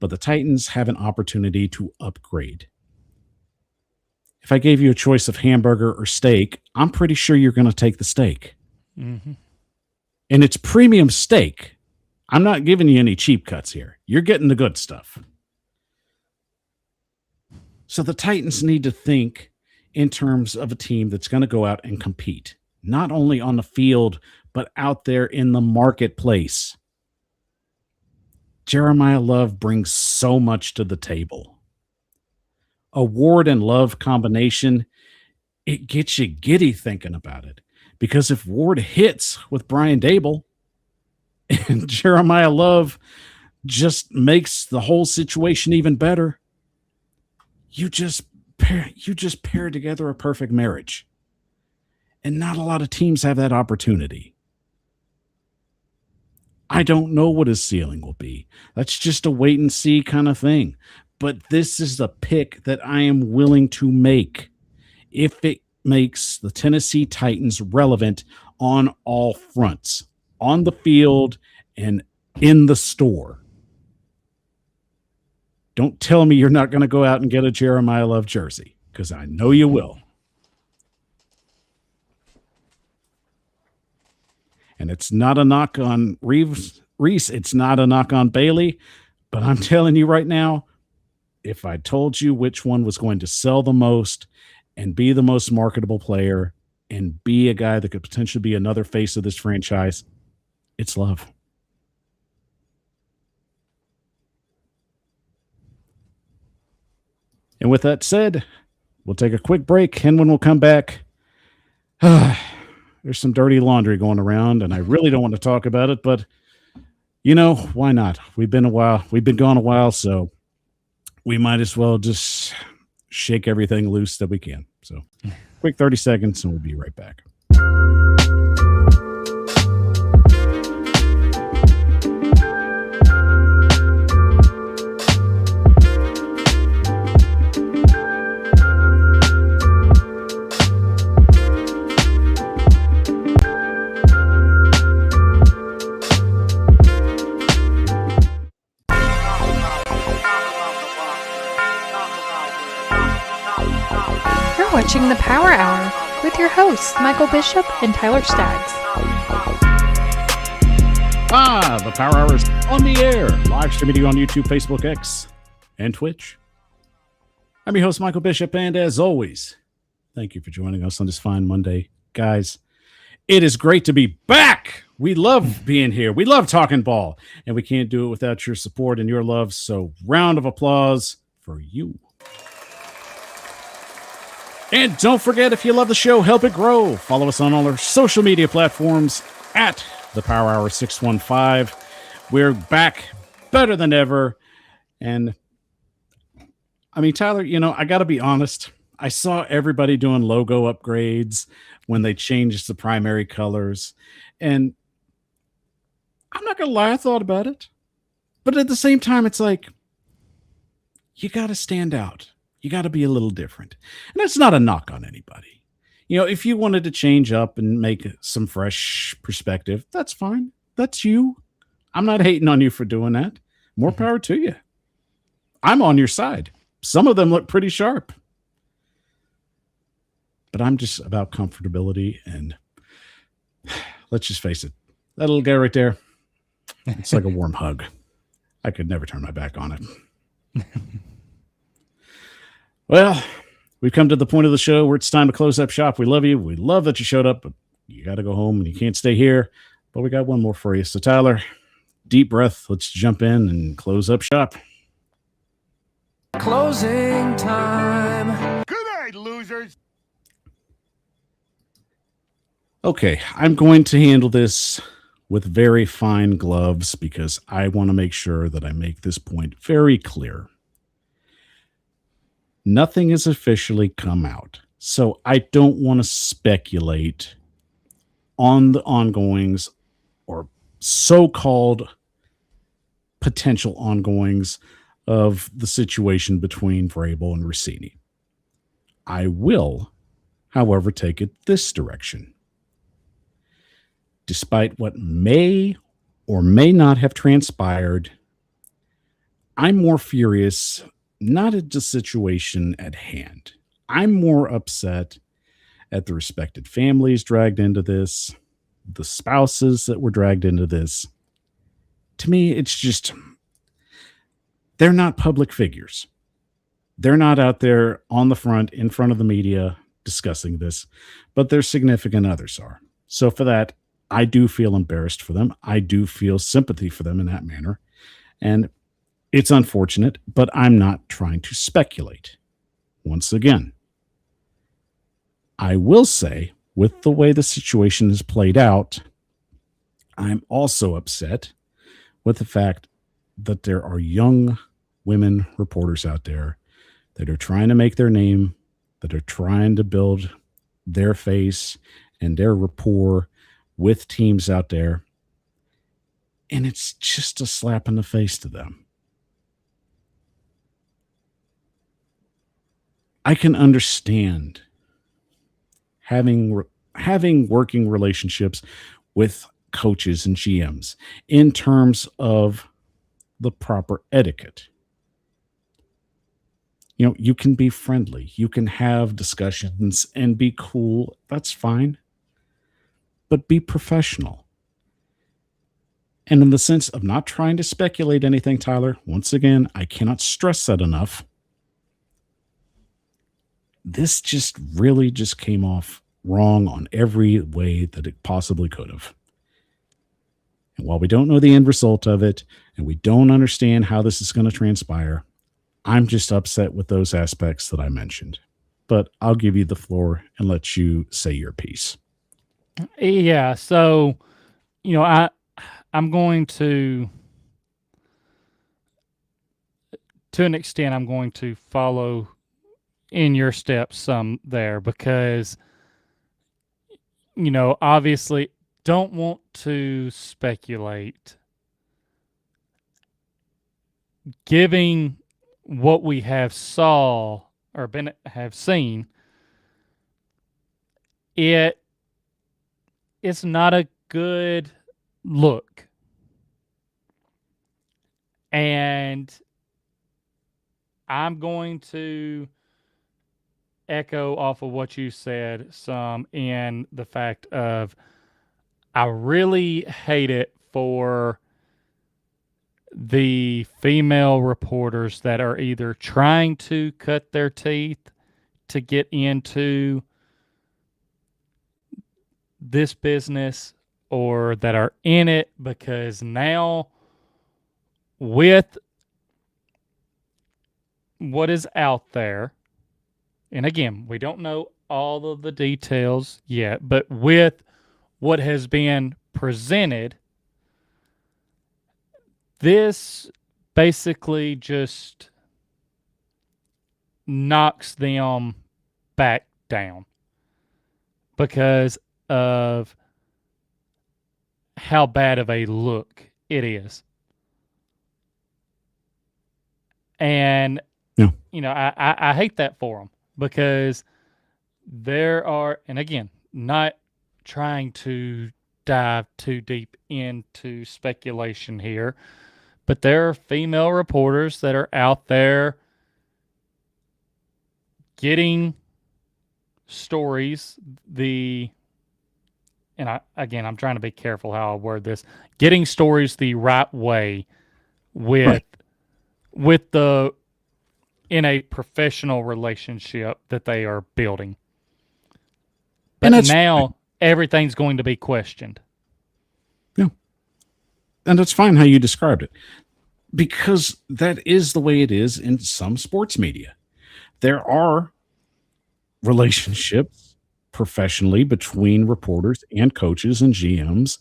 But the Titans have an opportunity to upgrade. If I gave you a choice of hamburger or steak, I'm pretty sure you're going to take the steak. Mm-hmm. And it's premium steak. I'm not giving you any cheap cuts here. You're getting the good stuff. So the Titans need to think in terms of a team that's going to go out and compete, not only on the field, but out there in the marketplace. Jeremiyah Love brings so much to the table. A Ward and Love combination, it gets you giddy thinking about it. Because if Ward hits with Brian Dable and Jeremiyah Love just makes the whole situation even better, you just pair together a perfect marriage. And not a lot of teams have that opportunity. I don't know what his ceiling will be. That's just a wait and see kind of thing. But this is the pick that I am willing to make if it makes the Tennessee Titans relevant on all fronts, on the field and in the store. Don't tell me you're not going to go out and get a Jeremiyah Love jersey, because I know you will. And it's not a knock on Reese. It's not a knock on Bailey. But I'm telling you right now, if I told you which one was going to sell the most and be the most marketable player and be a guy that could potentially be another face of this franchise, it's Love. And with that said, we'll take a quick break. And when we'll come back, there's some dirty laundry going around, and I really don't want to talk about it, but you know, why not? We've been gone a while, so we might as well just shake everything loose that we can. So quick 30 seconds, and we'll be right back. You're watching the Power Hour with your hosts, Michael Bishop and Tyler Staggs. The Power Hour is on the air, live streaming on YouTube, Facebook, X, and Twitch. I'm your host, Michael Bishop, and as always, thank you for joining us on this fine Monday. Guys, it is great to be back. We love being here. We love talking ball, and we can't do it without your support and your love, so round of applause for you. And don't forget, if you love the show, help it grow. Follow us on all our social media platforms at the Power Hour 615. We're back better than ever. And I mean, Tyler, you know, I got to be honest. I saw everybody doing logo upgrades when they changed the primary colors. And I'm not going to lie, I thought about it. But at the same time, it's like, you got to stand out. You got to be a little different. And that's not a knock on anybody. You know, if you wanted to change up and make some fresh perspective, that's fine. That's you. I'm not hating on you for doing that. More power to you. I'm on your side. Some of them look pretty sharp. But I'm just about comfortability. And let's just face it. That little guy right there, it's like a warm hug. I could never turn my back on it. Well, we've come to the point of the show where it's time to close up shop. We love you. We love that you showed up, but you got to go home and you can't stay here. But we got one more for you. So, Tyler, deep breath. Let's jump in and close up shop. Closing time. Good night, losers. Okay, I'm going to handle this with very fine gloves because I want to make sure that I make this point very clear. Nothing has officially come out, so I don't want to speculate on the ongoings or so-called potential ongoings of the situation between Vrabel and Rossini. I will, however, take it this direction. Despite what may or may not have transpired, I'm more furious not at the situation at hand. I'm more upset at the respected families dragged into this, the spouses that were dragged into this. To me, it's just, they're not public figures. They're not out there on the front, in front of the media discussing this, but their significant others are. So for that, I do feel embarrassed for them. I do feel sympathy for them in that manner. And it's unfortunate, but I'm not trying to speculate. Once again, I will say, with the way the situation has played out, I'm also upset with the fact that there are young women reporters out there that are trying to make their name, that are trying to build their face and their rapport with teams out there. And it's just a slap in the face to them. I can understand having working relationships with coaches and GMs in terms of the proper etiquette. You know, you can be friendly, you can have discussions and be cool. That's fine. But be professional. And in the sense of not trying to speculate anything, Tyler, once again, I cannot stress that enough. This just really just came off wrong on every way that it possibly could have. And while we don't know the end result of it, and we don't understand how this is going to transpire, I'm just upset with those aspects that I mentioned. But I'll give you the floor and let you say your piece. Yeah, so I'm going to an extent, I'm going to follow in your steps some there because, obviously don't want to speculate. Giving what we have seen, it's not a good look. And I'm going to echo off of what you said some in the fact of I really hate it for the female reporters that are either trying to cut their teeth to get into this business or that are in it because now with what is out there, and again, we don't know all of the details yet, but with what has been presented, this basically just knocks them back down because of how bad of a look it is. And, I hate that for them because there are, and again, not trying to dive too deep into speculation here, but there are female reporters that are out there getting stories, I'm trying to be careful how I word this, getting stories the right way with in a professional relationship that they are building. But now everything's going to be questioned. Yeah. And that's fine how you described it, because that is the way it is in some sports media. There are relationships professionally between reporters and coaches and GMs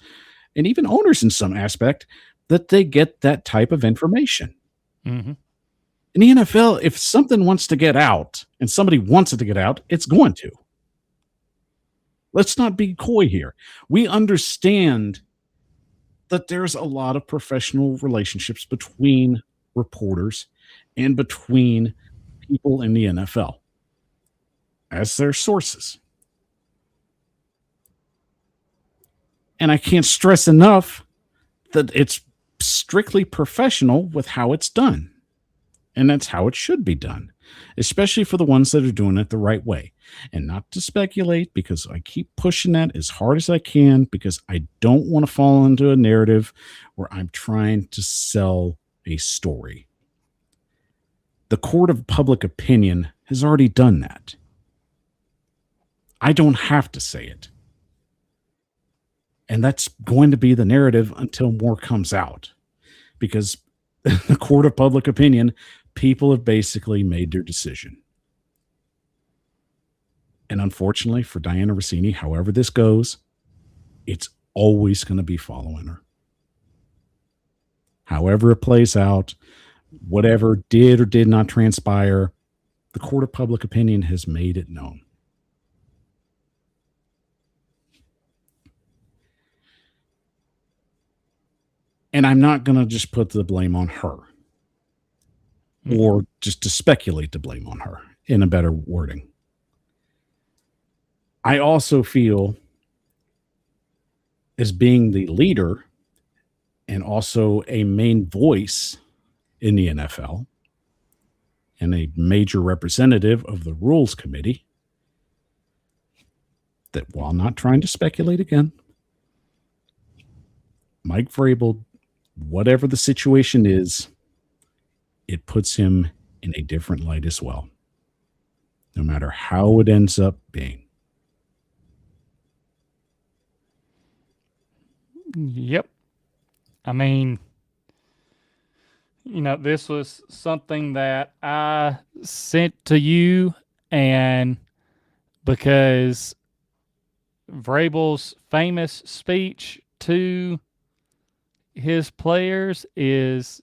and even owners in some aspect that they get that type of information. Mm-hmm. In the NFL, if something wants to get out and somebody wants it to get out, it's going to. Let's not be coy here. We understand that there's a lot of professional relationships between reporters and between people in the NFL as their sources. And I can't stress enough that it's strictly professional with how it's done. And that's how it should be done, especially for the ones that are doing it the right way. And not to speculate, because I keep pushing that as hard as I can, because I don't want to fall into a narrative where I'm trying to sell a story. The court of public opinion has already done that. I don't have to say it. And that's going to be the narrative until more comes out, because the court of public opinion, people have basically made their decision. And unfortunately for Diana Rossini, however this goes, it's always going to be following her. However it plays out, whatever did or did not transpire, the court of public opinion has made it known. And I'm not going to just put the blame on her, or just to speculate the blame on her in a better wording. I also feel, as being the leader and also a main voice in the NFL and a major representative of the Rules Committee, that while not trying to speculate again, Mike Vrabel, whatever the situation is, it puts him in a different light as well, no matter how it ends up being. Yep. I mean, this was something that I sent to you, and because Vrabel's famous speech to his players is,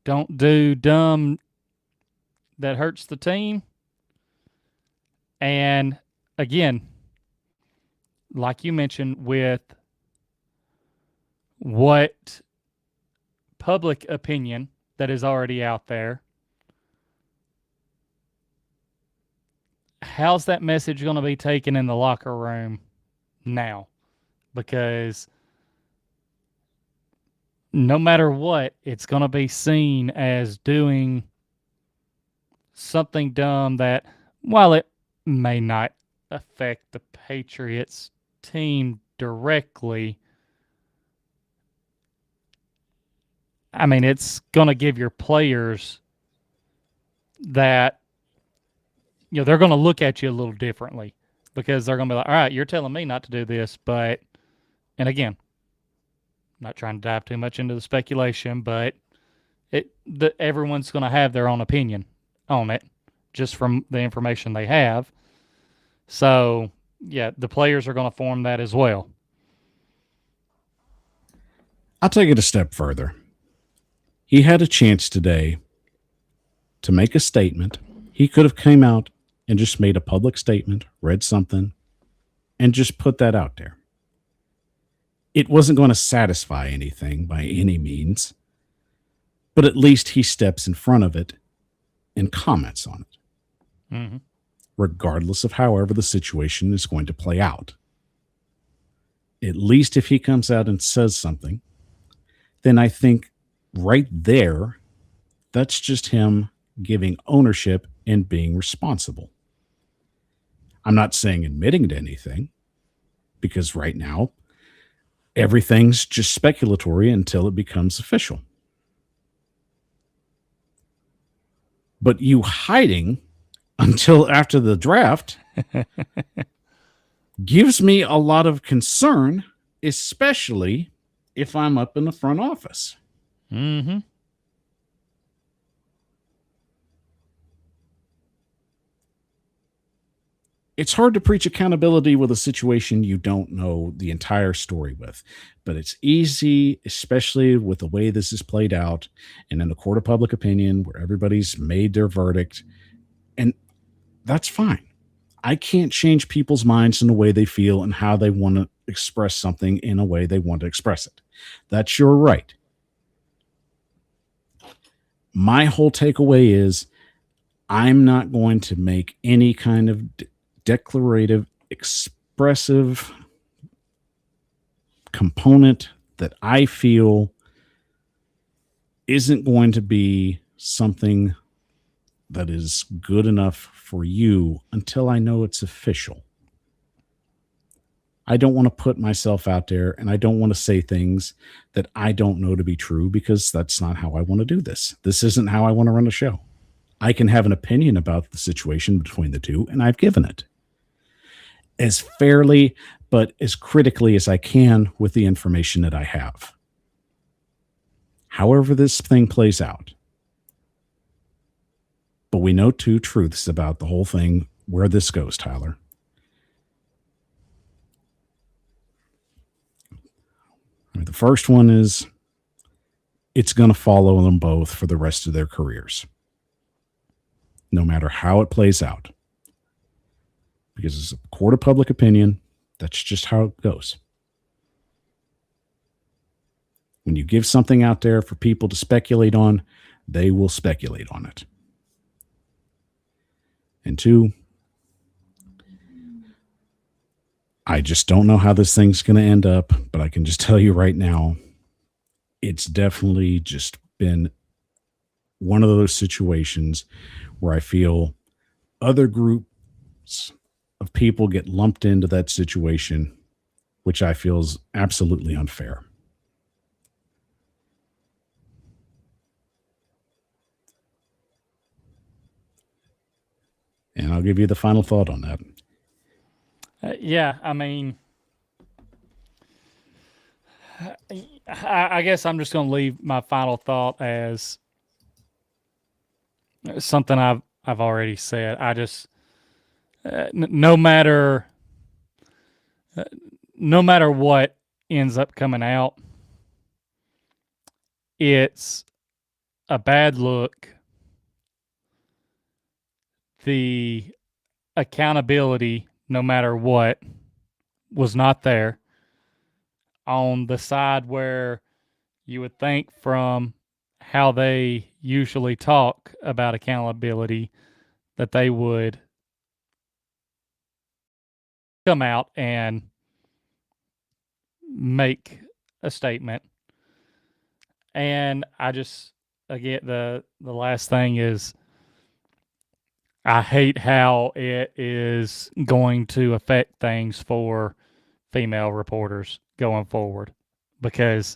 don't do dumb that hurts the team. And again, like you mentioned, with what public opinion that is already out there, how's that message going to be taken in the locker room now? Because no matter what, it's going to be seen as doing something dumb that, while it may not affect the Patriots team directly, I mean, it's going to give your players that, they're going to look at you a little differently, because they're going to be like, all right, you're telling me not to do this, but, and again, I'm not trying to dive too much into the speculation, but everyone's going to have their own opinion on it just from the information they have. So, yeah, the players are going to form that as well. I'll take it a step further. He had a chance today to make a statement. He could have came out and just made a public statement, read something, and just put that out there. It wasn't going to satisfy anything by any means, but at least he steps in front of it and comments on it, regardless of however the situation is going to play out. At least if he comes out and says something, then I think right there, that's just him giving ownership and being responsible. I'm not saying admitting to anything, because right now, everything's just speculatory until it becomes official. But you hiding until after the draft gives me a lot of concern, especially if I'm up in the front office. Mm-hmm. It's hard to preach accountability with a situation you don't know the entire story with, but it's easy, especially with the way this is played out and in the court of public opinion where everybody's made their verdict. And that's fine. I can't change people's minds in the way they feel and how they want to express something in a way they want to express it. That's your right. My whole takeaway is I'm not going to make any kind of declarative, expressive component that I feel isn't going to be something that is good enough for you until I know it's official. I don't want to put myself out there, and I don't want to say things that I don't know to be true, because that's not how I want to do this. This isn't how I want to run a show. I can have an opinion about the situation between the two, and I've given it as fairly but as critically as I can with the information that I have. However this thing plays out. But we know two truths about the whole thing, where this goes, Tyler. The first one is it's going to follow them both for the rest of their careers, no matter how it plays out. Because it's a court of public opinion. That's just how it goes. When you give something out there for people to speculate on, they will speculate on it. And two, I just don't know how this thing's going to end up, but I can just tell you right now, it's definitely just been one of those situations where I feel other groups of people get lumped into that situation, which I feel is absolutely unfair. And I'll give you the final thought on that. Yeah, I mean, I guess I'm just going to leave my final thought as something I've already said. I just no matter what ends up coming out, it's a bad look. The accountability, no matter what, was not there. On the side where you would think, from how they usually talk about accountability, that they would come out and make a statement. And I just, again, the last thing is, I hate how it is going to affect things for female reporters going forward, because,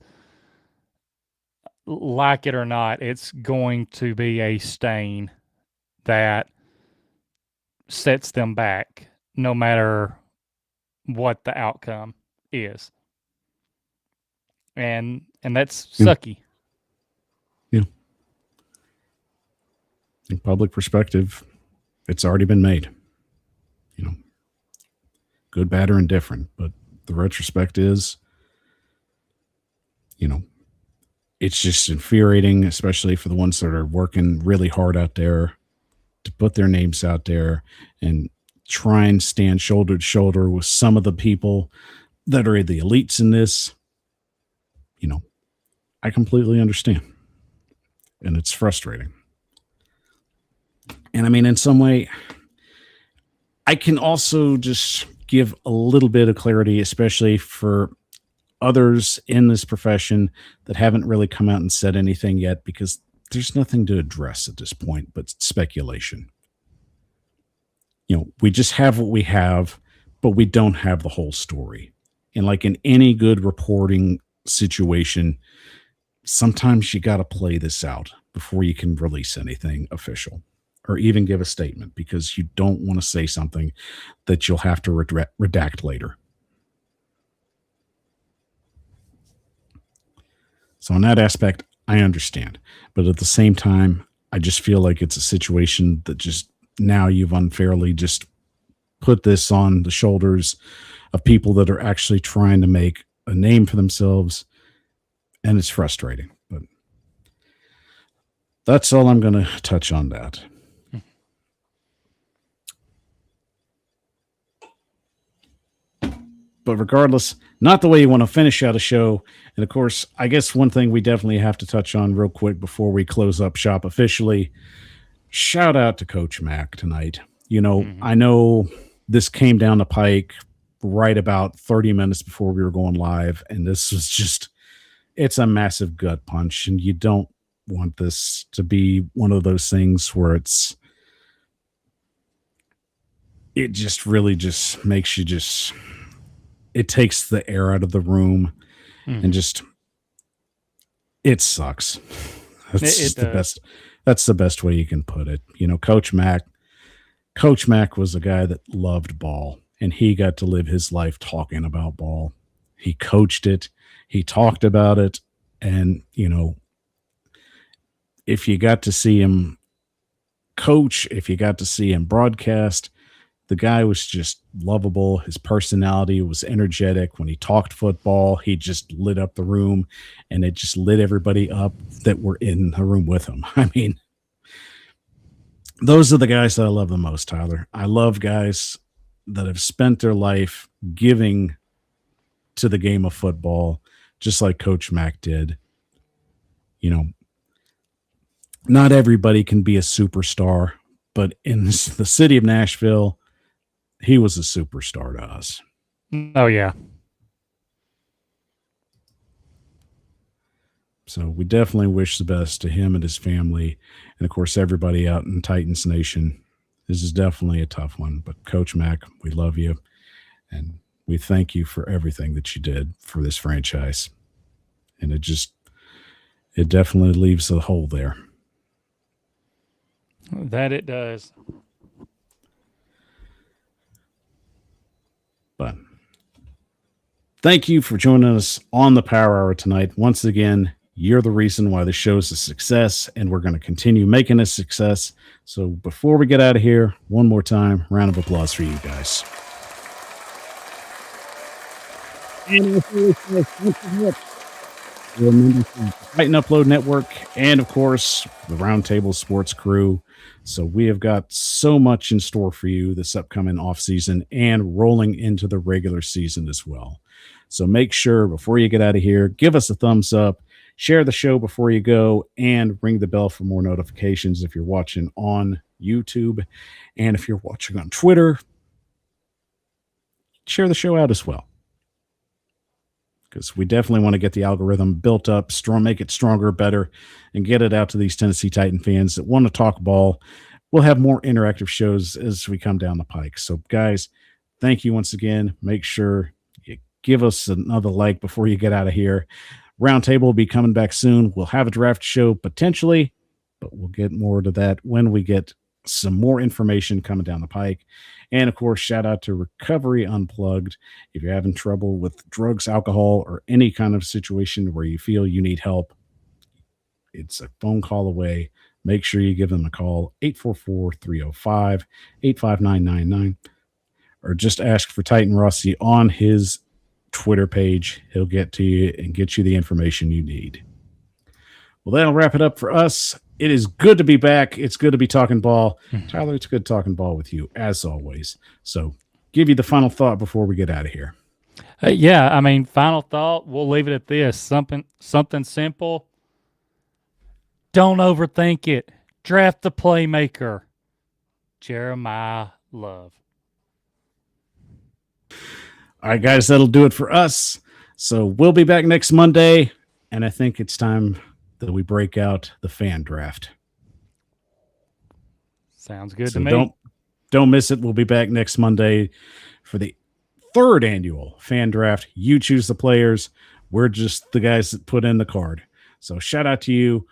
like it or not, it's going to be a stain that sets them back no matter what the outcome is. And that's sucky. Yeah. In public perspective, it's already been made. You know, good, bad, or indifferent. But the retrospect is, you know, it's just infuriating, especially for the ones that are working really hard out there to put their names out there and try and stand shoulder to shoulder with some of the people that are the elites in this. You know, I completely understand. And it's frustrating. And I mean, in some way, I can also just give a little bit of clarity, especially for others in this profession that haven't really come out and said anything yet, because there's nothing to address at this point but speculation. You know, we just have what we have, but we don't have the whole story. And like in any good reporting situation, sometimes you got to play this out before you can release anything official or even give a statement, because you don't want to say something that you'll have to redact later. So in that aspect, I understand. But at the same time, I just feel like it's a situation that just now you've unfairly just put this on the shoulders of people that are actually trying to make a name for themselves. And it's frustrating. But that's all I'm going to touch on that. But regardless, not the way you want to finish out a show. And of course, I guess one thing we definitely have to touch on real quick before we close up shop officially. Shout out to Coach Mack tonight. I know this came down the pike right about 30 minutes before we were going live. And this was it's a massive gut punch. And you don't want this to be one of those things where it just really just makes you it takes the air out of the room and it sucks. That's the best. That's the best way you can put it. Coach Mack was a guy that loved ball, and he got to live his life talking about ball. He coached it. He talked about it. And, if you got to see him coach, if you got to see him broadcast, the guy was just lovable. His personality was energetic. When he talked football, he just lit up the room, and it just lit everybody up that were in the room with him. I mean, those are the guys that I love the most, Tyler. I love guys that have spent their life giving to the game of football, just like Coach Mack did. Not everybody can be a superstar, but in the city of Nashville, he was a superstar to us. Oh, yeah. So we definitely wish the best to him and his family. And, of course, everybody out in Titans Nation. This is definitely a tough one. But, Coach Mack, we love you. And we thank you for everything that you did for this franchise. And it definitely leaves a hole there. That it does. But thank you for joining us on the Power Hour tonight. Once again, you're the reason why the show's a success, and we're going to continue making it a success. So before we get out of here, one more time, round of applause for you guys. Titan Upload Network, and of course, the Roundtable Sports crew. So we have got so much in store for you this upcoming off season and rolling into the regular season as well. So make sure before you get out of here, give us a thumbs up, share the show before you go, and ring the bell for more notifications if you're watching on YouTube. And if you're watching on Twitter, share the show out as well, because we definitely want to get the algorithm built up, make it stronger, better, and get it out to these Tennessee Titan fans that want to talk ball. We'll have more interactive shows as we come down the pike. So, guys, thank you once again. Make sure you give us another like before you get out of here. Roundtable will be coming back soon. We'll have a draft show potentially, but we'll get more to that when we get some more information coming down the pike. And of course, shout out to Recovery Unplugged. If you're having trouble with drugs, alcohol, or any kind of situation where you feel you need help, it's a phone call away. Make sure you give them a call, 844-305-85999, or just ask for Titan Rossi on his Twitter page. He'll get to you and get you the information you need. Well, that'll wrap it up for us. It is good to be back. It's good to be talking ball. Tyler, it's good talking ball with you, as always. So give you the final thought before we get out of here. Final thought, we'll leave it at this. Something simple. Don't overthink it. Draft the playmaker. Jeremiyah Love. All right, guys, that'll do it for us. So we'll be back next Monday, and I think it's time that we break out the fan draft. Sounds good to me. Don't miss it. We'll be back next Monday for the 3rd annual fan draft. You choose the players. We're just the guys that put in the card. So shout out to you.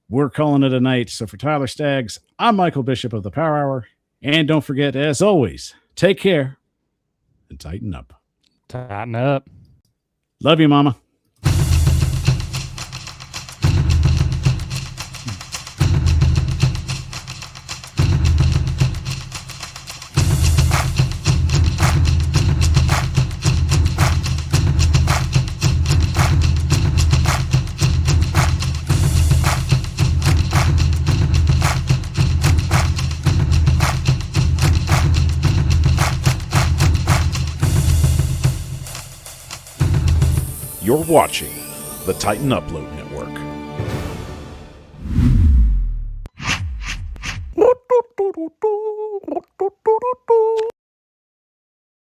We're calling it a night. So for Tyler Staggs, I'm Michael Bishop of the Power Hour. And don't forget, as always, take care and tighten up. Tighten up. Love you, Mama. You're watching the Titan Upload Network.